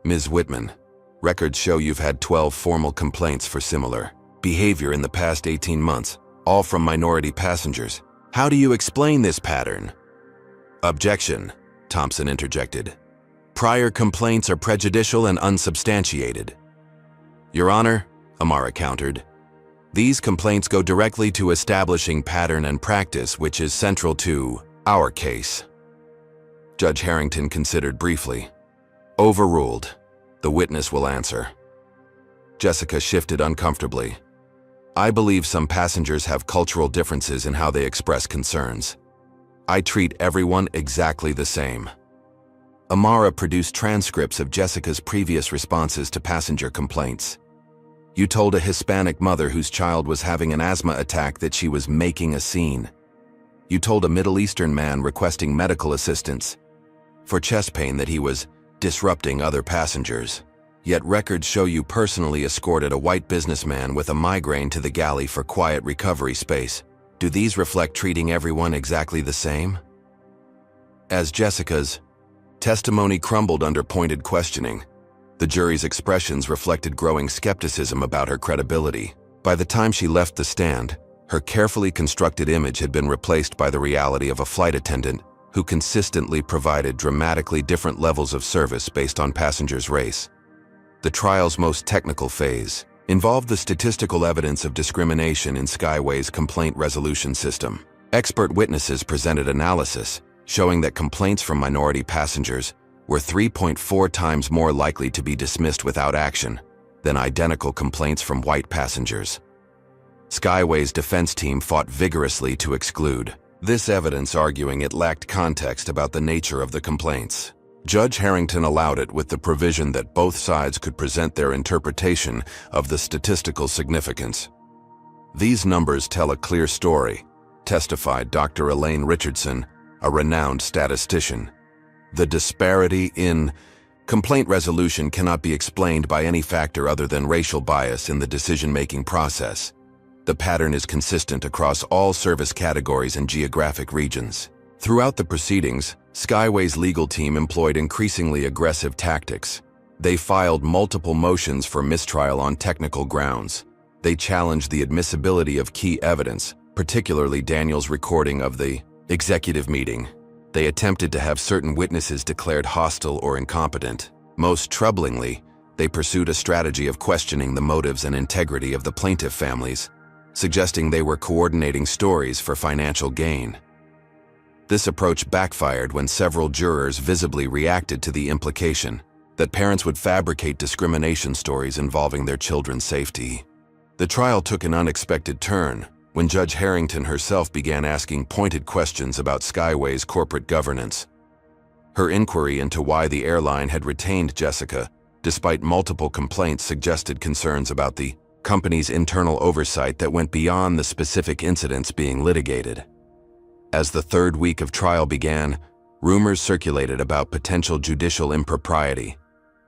Ms. Whitman, records show you've had 12 formal complaints for similar behavior in the past 18 months, all from minority passengers. How do you explain this pattern? Objection, Thompson interjected. Prior complaints are prejudicial and unsubstantiated. Your Honor, Amara countered, these complaints go directly to establishing pattern and practice, which is central to our case. Judge Harrington considered briefly. Overruled. The witness will answer. Jessica shifted uncomfortably. I believe some passengers have cultural differences in how they express concerns. I treat everyone exactly the same. Amara produced transcripts of Jessica's previous responses to passenger complaints. You told a Hispanic mother whose child was having an asthma attack that she was making a scene. You told a Middle Eastern man requesting medical assistance for chest pain that he was disrupting other passengers. Yet records show you personally escorted a white businessman with a migraine to the galley for quiet recovery space. Do these reflect treating everyone exactly the same? As Jessica's Testimony crumbled under pointed questioning. The jury's expressions reflected growing skepticism about her credibility. By the time she left the stand, her carefully constructed image had been replaced by the reality of a flight attendant who consistently provided dramatically different levels of service based on passengers' race. The trial's most technical phase involved the statistical evidence of discrimination in Skyway's complaint resolution system. Expert witnesses presented analysis showing that complaints from minority passengers were 3.4 times more likely to be dismissed without action than identical complaints from white passengers. Skyway's defense team fought vigorously to exclude this evidence, arguing it lacked context about the nature of the complaints. Judge Harrington allowed it with the provision that both sides could present their interpretation of the statistical significance. "These numbers tell a clear story," testified Dr. Elaine Richardson, a renowned statistician. "The disparity in complaint resolution cannot be explained by any factor other than racial bias in the decision-making process. The pattern is consistent across all service categories and geographic regions." Throughout the proceedings, Skyway's legal team employed increasingly aggressive tactics. They filed multiple motions for mistrial on technical grounds. They challenged the admissibility of key evidence, particularly Daniel's recording of the executive meeting. They attempted to have certain witnesses declared hostile or incompetent. Most troublingly, they pursued a strategy of questioning the motives and integrity of the plaintiff families, suggesting they were coordinating stories for financial gain. This approach backfired when several jurors visibly reacted to the implication that parents would fabricate discrimination stories involving their children's safety. The trial took an unexpected turn when Judge Harrington herself began asking pointed questions about Skyway's corporate governance. Her inquiry into why the airline had retained Jessica, despite multiple complaints, suggested concerns about the company's internal oversight that went beyond the specific incidents being litigated. As the third week of trial began, rumors circulated about potential judicial impropriety.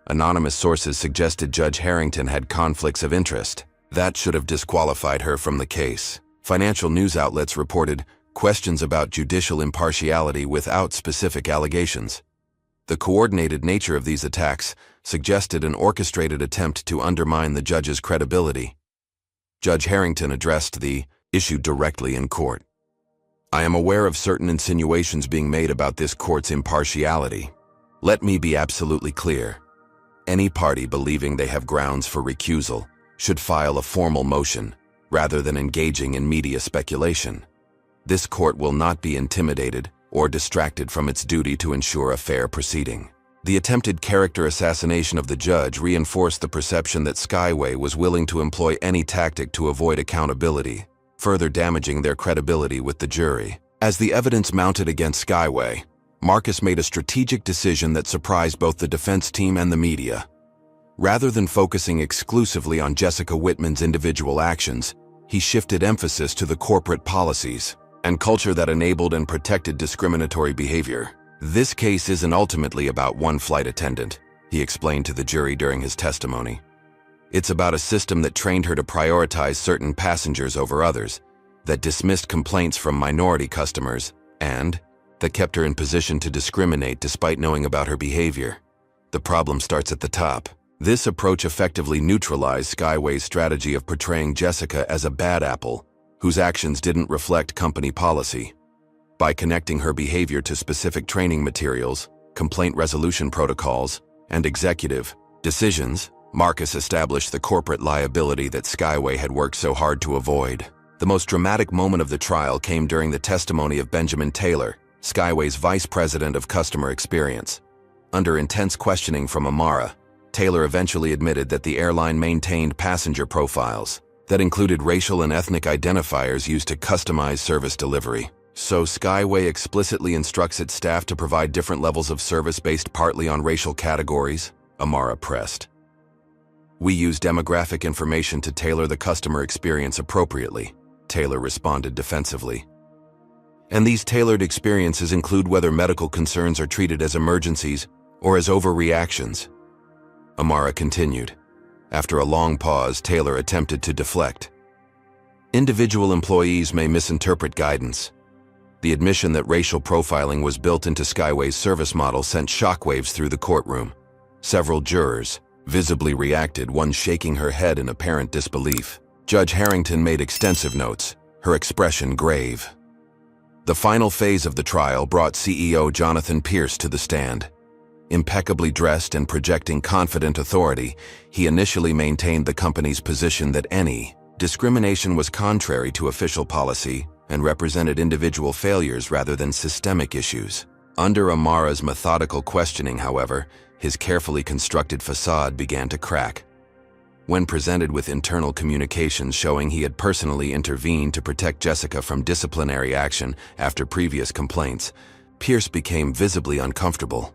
Anonymous sources suggested Judge Harrington had conflicts of interest. That should have disqualified her from the case. Financial news outlets reported questions about judicial impartiality without specific allegations. The coordinated nature of these attacks suggested an orchestrated attempt to undermine the judge's credibility. Judge Harrington addressed the issue directly in court. "I am aware of certain insinuations being made about this court's impartiality. Let me be absolutely clear. Any party believing they have grounds for recusal should file a formal motion, rather than engaging in media speculation. This court will not be intimidated or distracted from its duty to ensure a fair proceeding." The attempted character assassination of the judge reinforced the perception that Skyway was willing to employ any tactic to avoid accountability, further damaging their credibility with the jury. As the evidence mounted against Skyway, Marcus made a strategic decision that surprised both the defense team and the media. Rather than focusing exclusively on Jessica Whitman's individual actions, he shifted emphasis to the corporate policies and culture that enabled and protected discriminatory behavior. "This case isn't ultimately about one flight attendant," he explained to the jury during his testimony. "It's about a system that trained her to prioritize certain passengers over others, that dismissed complaints from minority customers, and that kept her in position to discriminate despite knowing about her behavior. The problem starts at the top." This approach effectively neutralized Skyway's strategy of portraying Jessica as a bad apple, whose actions didn't reflect company policy. By connecting her behavior to specific training materials, complaint resolution protocols, and executive decisions, Marcus established the corporate liability that Skyway had worked so hard to avoid. The most dramatic moment of the trial came during the testimony of Benjamin Taylor, Skyway's vice president of customer experience. Under intense questioning from Amara, Taylor eventually admitted that the airline maintained passenger profiles that included racial and ethnic identifiers used to customize service delivery. "So Skyway explicitly instructs its staff to provide different levels of service based partly on racial categories?" Amara pressed. "We use demographic information to tailor the customer experience appropriately," Taylor responded defensively. "And these tailored experiences include whether medical concerns are treated as emergencies or as overreactions," Amara continued. After a long pause, Taylor attempted to deflect. "Individual employees may misinterpret guidance. The admission that racial profiling was built into Skyway's service model sent shockwaves through the courtroom. Several jurors visibly reacted, one shaking her head in apparent disbelief. Judge Harrington made extensive notes, her expression grave. The final phase of the trial brought CEO Jonathan Pierce to the stand. Impeccably dressed and projecting confident authority, he initially maintained the company's position that any discrimination was contrary to official policy and represented individual failures rather than systemic issues. Under Amara's methodical questioning, however, his carefully constructed facade began to crack. When presented with internal communications showing he had personally intervened to protect Jessica from disciplinary action after previous complaints, Pierce became visibly uncomfortable.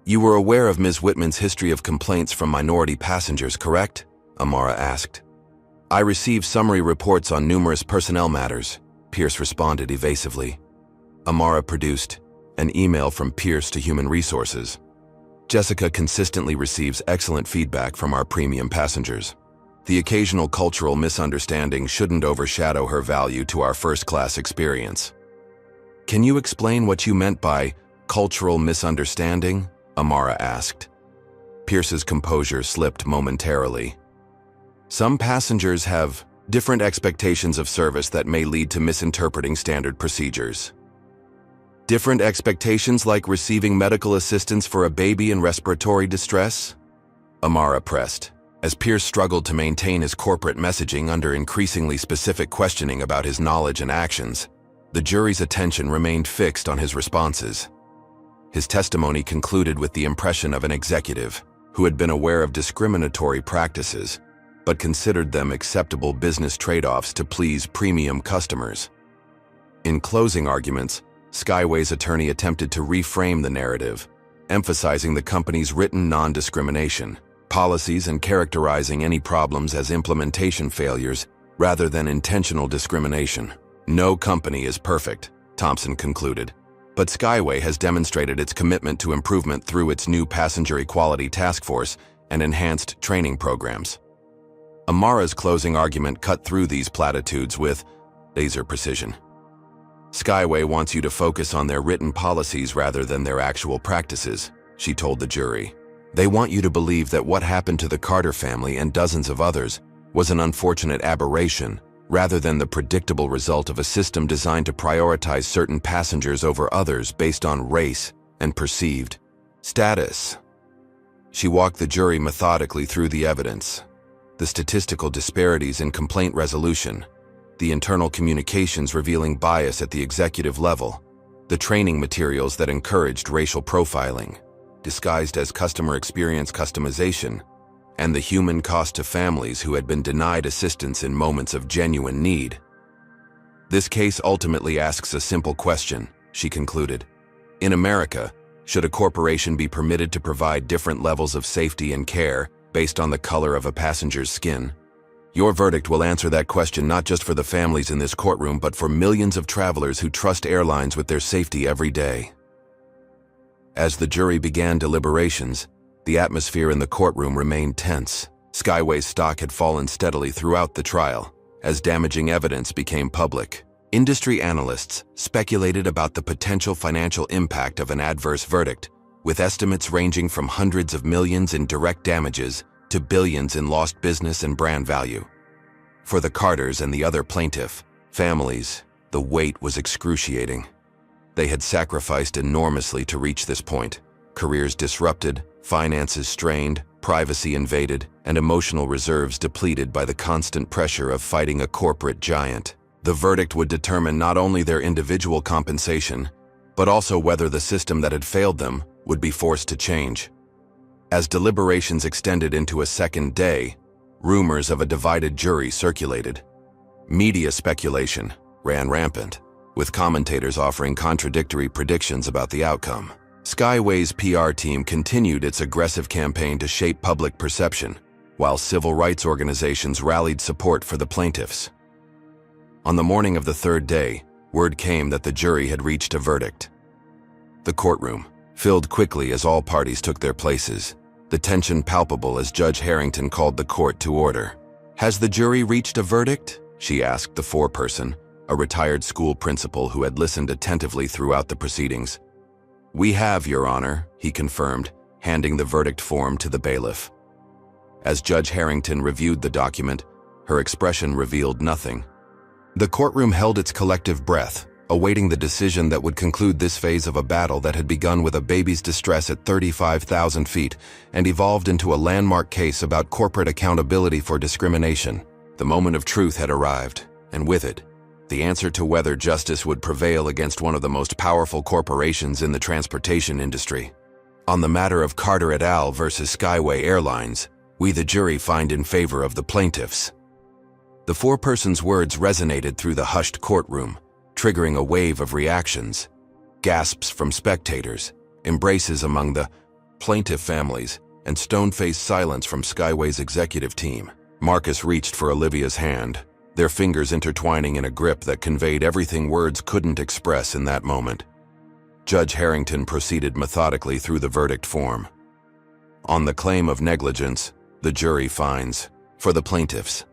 "You were aware of Ms. Whitman's history of complaints from minority passengers, correct?" Amara asked. "I received summary reports on numerous personnel matters," Pierce responded evasively. Amara produced an email from Pierce to Human Resources. "Jessica consistently receives excellent feedback from our premium passengers. The occasional cultural misunderstanding shouldn't overshadow her value to our first-class experience." "Can you explain what you meant by cultural misunderstanding?" Amara asked. Pierce's composure slipped momentarily. "Some passengers have different expectations of service that may lead to misinterpreting standard procedures. Different expectations like receiving medical assistance for a baby in respiratory distress?" Amara pressed, as Pierce struggled to maintain his corporate messaging under increasingly specific questioning about his knowledge and actions. The jury's attention remained fixed on his responses. His testimony concluded with the impression of an executive who had been aware of discriminatory practices, but considered them acceptable business trade-offs to please premium customers. In closing arguments, Skyway's attorney attempted to reframe the narrative, emphasizing the company's written non-discrimination policies and characterizing any problems as implementation failures rather than intentional discrimination. "No company is perfect," Thompson concluded, "but Skyway has demonstrated its commitment to improvement through its new Passenger Equality Task Force and enhanced training programs." Amara's closing argument cut through these platitudes with laser precision. "Skyway wants you to focus on their written policies rather than their actual practices," she told the jury. "They want you to believe that what happened to the Carter family and dozens of others was an unfortunate aberration, rather than the predictable result of a system designed to prioritize certain passengers over others based on race and perceived status." She walked the jury methodically through the evidence. The statistical disparities in complaint resolution, the internal communications revealing bias at the executive level, the training materials that encouraged racial profiling, disguised as customer experience customization, and the human cost to families who had been denied assistance in moments of genuine need. "This case ultimately asks a simple question," she concluded. "In America, should a corporation be permitted to provide different levels of safety and care based on the color of a passenger's skin? Your verdict will answer that question not just for the families in this courtroom, but for millions of travelers who trust airlines with their safety every day." As the jury began deliberations, the atmosphere in the courtroom remained tense. Skyway's stock had fallen steadily throughout the trial, as damaging evidence became public. Industry analysts speculated about the potential financial impact of an adverse verdict, with estimates ranging from hundreds of millions in direct damages to billions in lost business and brand value. For the Carters and the other plaintiff families, the weight was excruciating. They had sacrificed enormously to reach this point. Careers disrupted, finances strained, privacy invaded, and emotional reserves depleted by the constant pressure of fighting a corporate giant. The verdict would determine not only their individual compensation, but also whether the system that had failed them would be forced to change. As deliberations extended into a second day, rumors of a divided jury circulated. Media speculation ran rampant, with commentators offering contradictory predictions about the outcome. Skyway's PR team continued its aggressive campaign to shape public perception, while civil rights organizations rallied support for the plaintiffs. On the morning of the third day, word came that the jury had reached a verdict. The courtroom filled quickly as all parties took their places, the tension palpable as Judge Harrington called the court to order. "Has the jury reached a verdict?" she asked the foreperson, a retired school principal who had listened attentively throughout the proceedings. "We have, Your Honor," he confirmed, handing the verdict form to the bailiff. As Judge Harrington reviewed the document, her expression revealed nothing. The courtroom held its collective breath, awaiting the decision that would conclude this phase of a battle that had begun with a baby's distress at 35,000 feet and evolved into a landmark case about corporate accountability for discrimination. The moment of truth had arrived, and with it, the answer to whether justice would prevail against one of the most powerful corporations in the transportation industry. On the matter of Carter et al. Versus Skyway Airlines, we the jury find in favor of the plaintiffs. The four-person's words resonated through the hushed courtroom, triggering a wave of reactions, gasps from spectators, embraces among the plaintiff families, and stone-faced silence from Skyway's executive team. Marcus reached for Olivia's hand, their fingers intertwining in a grip that conveyed everything words couldn't express in that moment. Judge Harrington proceeded methodically through the verdict form. On the claim of negligence, the jury finds for the plaintiffs.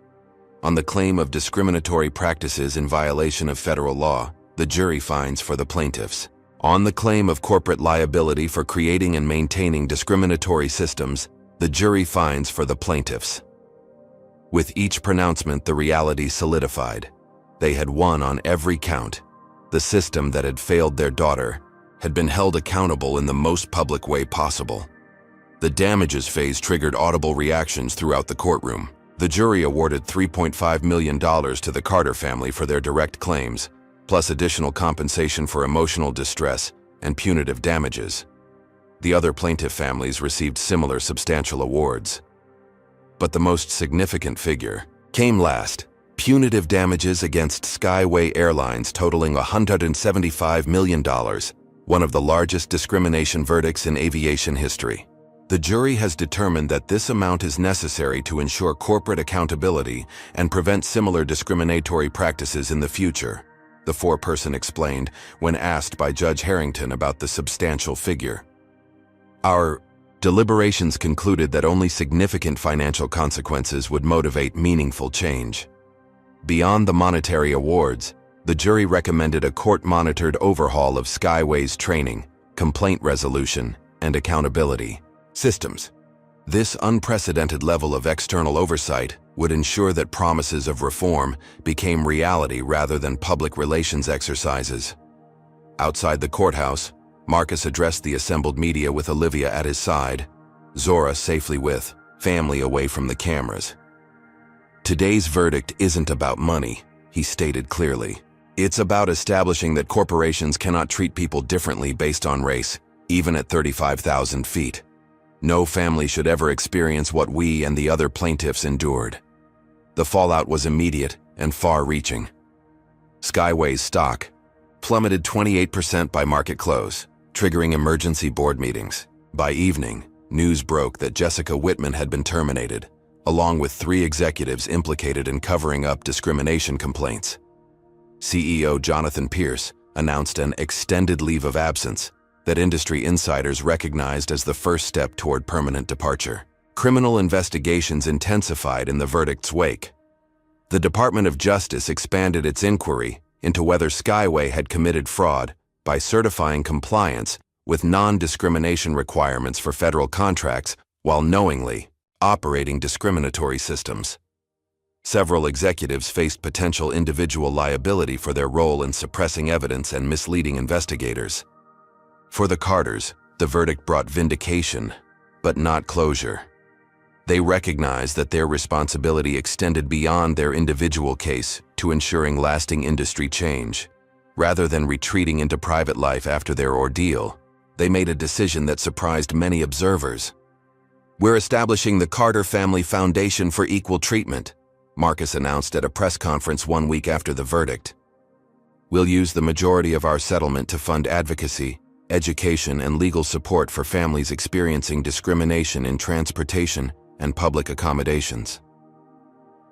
On the claim of discriminatory practices in violation of federal law, the jury finds for the plaintiffs. On the claim of corporate liability for creating and maintaining discriminatory systems, the jury finds for the plaintiffs. With each pronouncement, the reality solidified. They had won on every count. The system that had failed their daughter had been held accountable in the most public way possible. The damages phase triggered audible reactions throughout the courtroom. The jury awarded $3.5 million to the Carter family for their direct claims, plus additional compensation for emotional distress and punitive damages. The other plaintiff families received similar substantial awards. But the most significant figure came last: punitive damages against Skyway Airlines totaling $175 million, one of the largest discrimination verdicts in aviation history. The jury has determined that this amount is necessary to ensure corporate accountability and prevent similar discriminatory practices in the future, the foreperson explained when asked by Judge Harrington about the substantial figure. Our deliberations concluded that only significant financial consequences would motivate meaningful change. Beyond the monetary awards, the jury recommended a court-monitored overhaul of Skyway's training, complaint resolution, and accountability systems. This unprecedented level of external oversight would ensure that promises of reform became reality rather than public relations exercises. Outside the courthouse, Marcus addressed the assembled media with Olivia at his side, Zora safely with family away from the cameras. "Today's verdict isn't about money," he stated clearly. "It's about establishing that corporations cannot treat people differently based on race, even at 35,000 feet. No family should ever experience what we and the other plaintiffs endured." The fallout was immediate and far-reaching. Skyway's stock plummeted 28% by market close, triggering emergency board meetings. By evening, news broke that Jessica Whitman had been terminated, along with 3 executives implicated in covering up discrimination complaints. CEO Jonathan Pierce announced an extended leave of absence that industry insiders recognized as the first step toward permanent departure. Criminal investigations intensified in the verdict's wake. The Department of Justice expanded its inquiry into whether Skyway had committed fraud by certifying compliance with non-discrimination requirements for federal contracts while knowingly operating discriminatory systems. Several executives faced potential individual liability for their role in suppressing evidence and misleading investigators. For the Carters, the verdict brought vindication, but not closure. They recognized that their responsibility extended beyond their individual case to ensuring lasting industry change. Rather than retreating into private life after their ordeal, they made a decision that surprised many observers. "We're establishing the Carter Family Foundation for Equal Treatment," Marcus announced at a press conference 1 week after the verdict. "We'll use the majority of our settlement to fund advocacy, education, and legal support for families experiencing discrimination in transportation and public accommodations."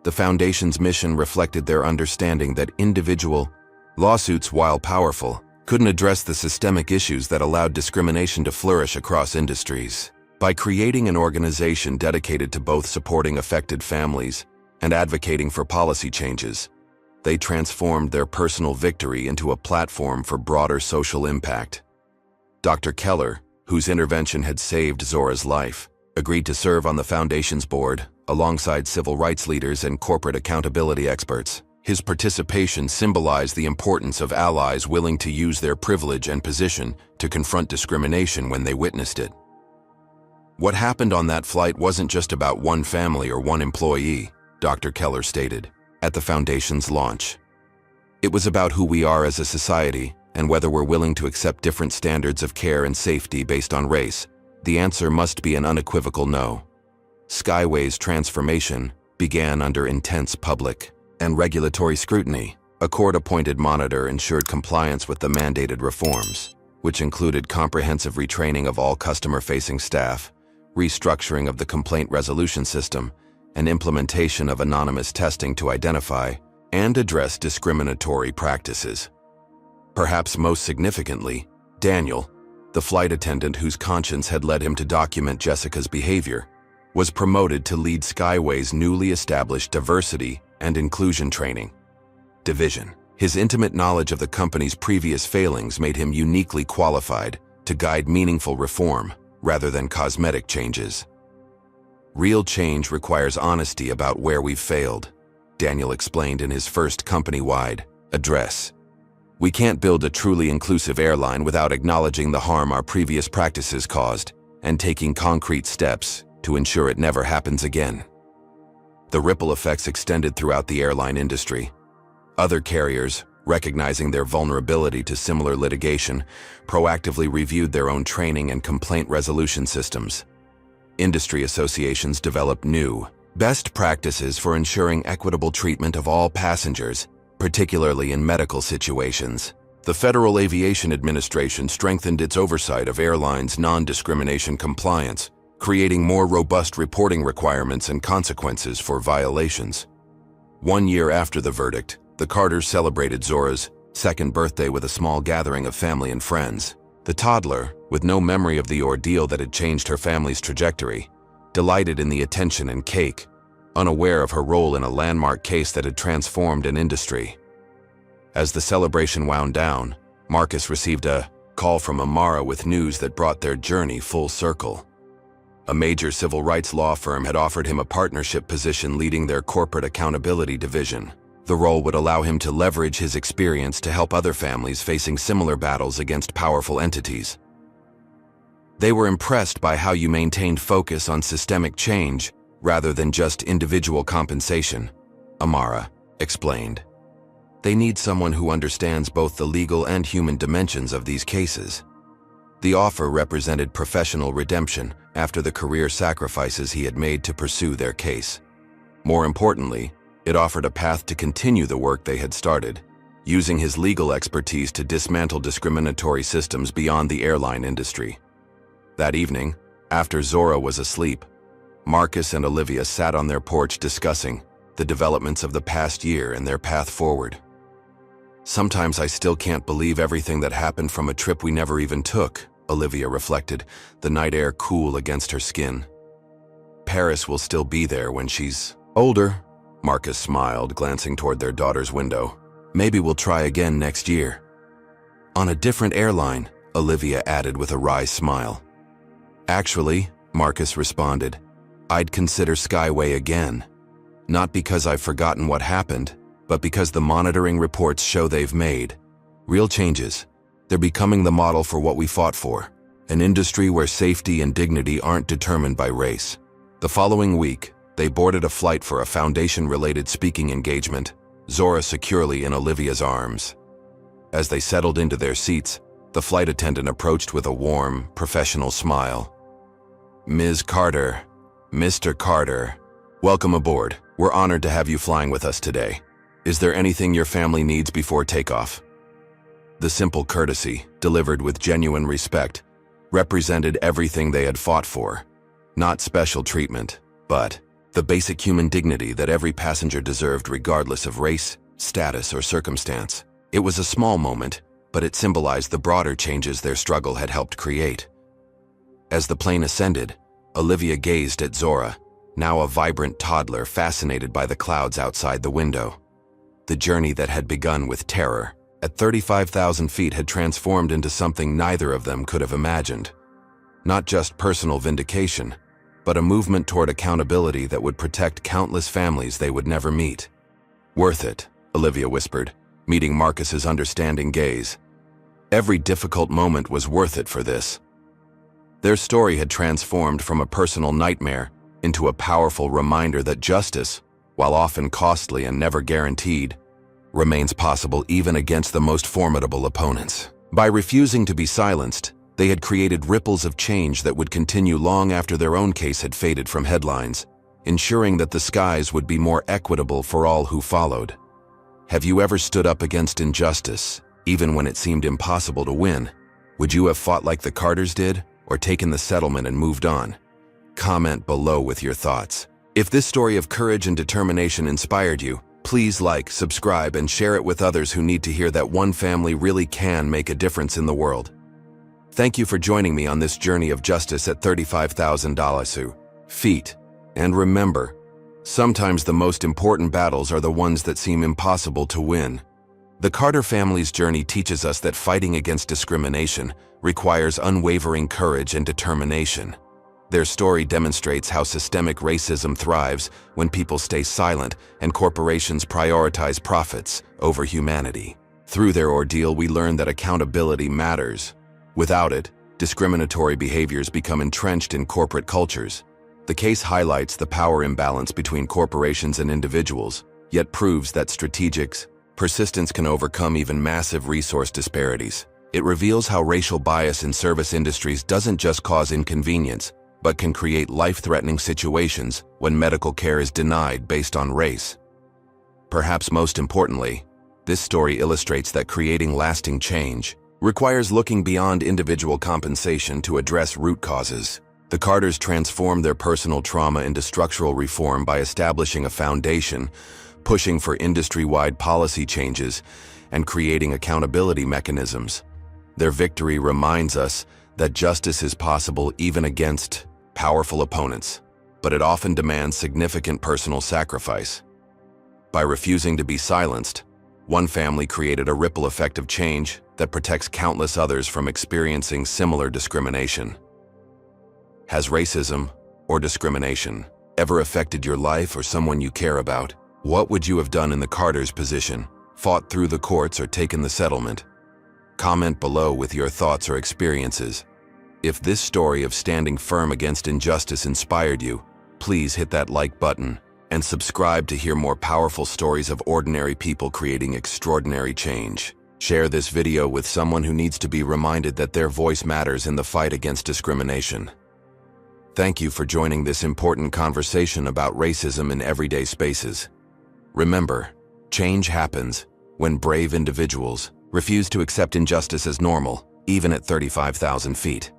The foundation's mission reflected their understanding that individual lawsuits, while powerful, couldn't address the systemic issues that allowed discrimination to flourish across industries. By creating an organization dedicated to both supporting affected families and advocating for policy changes, They transformed their personal victory into a platform for broader social impact. Dr. Keller, whose intervention had saved Zora's life, agreed to serve on the Foundation's board alongside civil rights leaders and corporate accountability experts. His participation symbolized the importance of allies willing to use their privilege and position to confront discrimination when they witnessed it. What happened on that flight wasn't just about one family or one employee, Dr. Keller stated, at the Foundation's launch. It was about who we are as a society and whether we're willing to accept different standards of care and safety based on race. The answer must be an unequivocal no. Skyway's transformation began under intense public and regulatory scrutiny. A court-appointed monitor ensured compliance with the mandated reforms, which included comprehensive retraining of all customer-facing staff, restructuring of the complaint resolution system, and implementation of anonymous testing to identify and address discriminatory practices. Perhaps most significantly, Daniel, the flight attendant whose conscience had led him to document Jessica's behavior, was promoted to lead Skyway's newly established diversity and inclusion training division. His intimate knowledge of the company's previous failings made him uniquely qualified to guide meaningful reform rather than cosmetic changes. Real change requires honesty about where we've failed, Daniel explained in his first company-wide address. We can't build a truly inclusive airline without acknowledging the harm our previous practices caused and taking concrete steps to ensure it never happens again. The ripple effects extended throughout the airline industry. Other carriers, recognizing their vulnerability to similar litigation, proactively reviewed their own training and complaint resolution systems. Industry associations developed new, best practices for ensuring equitable treatment of all passengers, particularly in medical situations. The Federal Aviation Administration strengthened its oversight of airlines' non-discrimination compliance, creating more robust reporting requirements and consequences for violations. 1 year after the verdict, the Carters celebrated Zora's second birthday with a small gathering of family and friends. The toddler, with no memory of the ordeal that had changed her family's trajectory, delighted in the attention and cake, unaware of her role in a landmark case that had transformed an industry. As the celebration wound down, Marcus received a call from Amara with news that brought their journey full circle. A major civil rights law firm had offered him a partnership position leading their corporate accountability division. The role would allow him to leverage his experience to help other families facing similar battles against powerful entities. They were impressed by how you maintained focus on systemic change rather than just individual compensation, Amara explained. They need someone who understands both the legal and human dimensions of these cases. The offer represented professional redemption after the career sacrifices he had made to pursue their case. More importantly, it offered a path to continue the work they had started, using his legal expertise to dismantle discriminatory systems beyond the airline industry. That evening, after Zora was asleep, Marcus and Olivia sat on their porch discussing the developments of the past year and their path forward. Sometimes I still can't believe everything that happened from a trip we never even took, Olivia reflected, the night air cool against her skin. Paris will still be there when she's older, Marcus smiled, glancing toward their daughter's window. Maybe we'll try again next year. On a different airline, Olivia added with a wry smile. Actually, Marcus responded, I'd consider Skyway again. Not because I've forgotten what happened, but because the monitoring reports show they've made real changes. They're becoming the model for what we fought for, an industry where safety and dignity aren't determined by race. The following week, they boarded a flight for a Foundation-related speaking engagement, Zora securely in Olivia's arms. As they settled into their seats, the flight attendant approached with a warm, professional smile. Ms. Carter, Mr. Carter, welcome aboard. We're honored to have you flying with us today. Is there anything your family needs before takeoff? The simple courtesy, delivered with genuine respect, represented everything they had fought for. Not special treatment, but the basic human dignity that every passenger deserved regardless of race, status, or circumstance. It was a small moment, but it symbolized the broader changes their struggle had helped create. As the plane ascended, Olivia gazed at Zora, now a vibrant toddler fascinated by the clouds outside the window. The journey that had begun with terror at 35,000 feet had transformed into something neither of them could have imagined. Not just personal vindication, but a movement toward accountability that would protect countless families they would never meet. "Worth it," Olivia whispered, meeting Marcus's understanding gaze. Every difficult moment was worth it for this. Their story had transformed from a personal nightmare into a powerful reminder that justice, while often costly and never guaranteed, remains possible even against the most formidable opponents. By refusing to be silenced, they had created ripples of change that would continue long after their own case had faded from headlines, ensuring that the skies would be more equitable for all who followed. Have you ever stood up against injustice, even when it seemed impossible to win? Would you have fought like the Carters did, or taken the settlement and moved on? Comment below with your thoughts. If this story of courage and determination inspired you, please like, subscribe, and share it with others who need to hear that one family really can make a difference in the world. Thank you for joining me on this journey of justice at 35,000 feet. And remember, sometimes the most important battles are the ones that seem impossible to win. The Carter family's journey teaches us that fighting against discrimination requires unwavering courage and determination. Their story demonstrates how systemic racism thrives when people stay silent and corporations prioritize profits over humanity. Through their ordeal, we learn that accountability matters. Without it, discriminatory behaviors become entrenched in corporate cultures. The case highlights the power imbalance between corporations and individuals, yet proves that persistence can overcome even massive resource disparities. It reveals how racial bias in service industries doesn't just cause inconvenience, but can create life-threatening situations when medical care is denied based on race. Perhaps most importantly, this story illustrates that creating lasting change requires looking beyond individual compensation to address root causes. The Carters transformed their personal trauma into structural reform by establishing a foundation, pushing for industry-wide policy changes, and creating accountability mechanisms. Their victory reminds us that justice is possible even against powerful opponents, but it often demands significant personal sacrifice. By refusing to be silenced, one family created a ripple effect of change that protects countless others from experiencing similar discrimination. Has racism or discrimination ever affected your life or someone you care about? What would you have done in the Carters' position? Fought through the courts or taken the settlement? Comment below with your thoughts or experiences. If this story of standing firm against injustice inspired you, please hit that like button and subscribe to hear more powerful stories of ordinary people creating extraordinary change. Share this video with someone who needs to be reminded that their voice matters in the fight against discrimination. Thank you for joining this important conversation about racism in everyday spaces. Remember, change happens when brave individuals refuse to accept injustice as normal, even at 35,000 feet.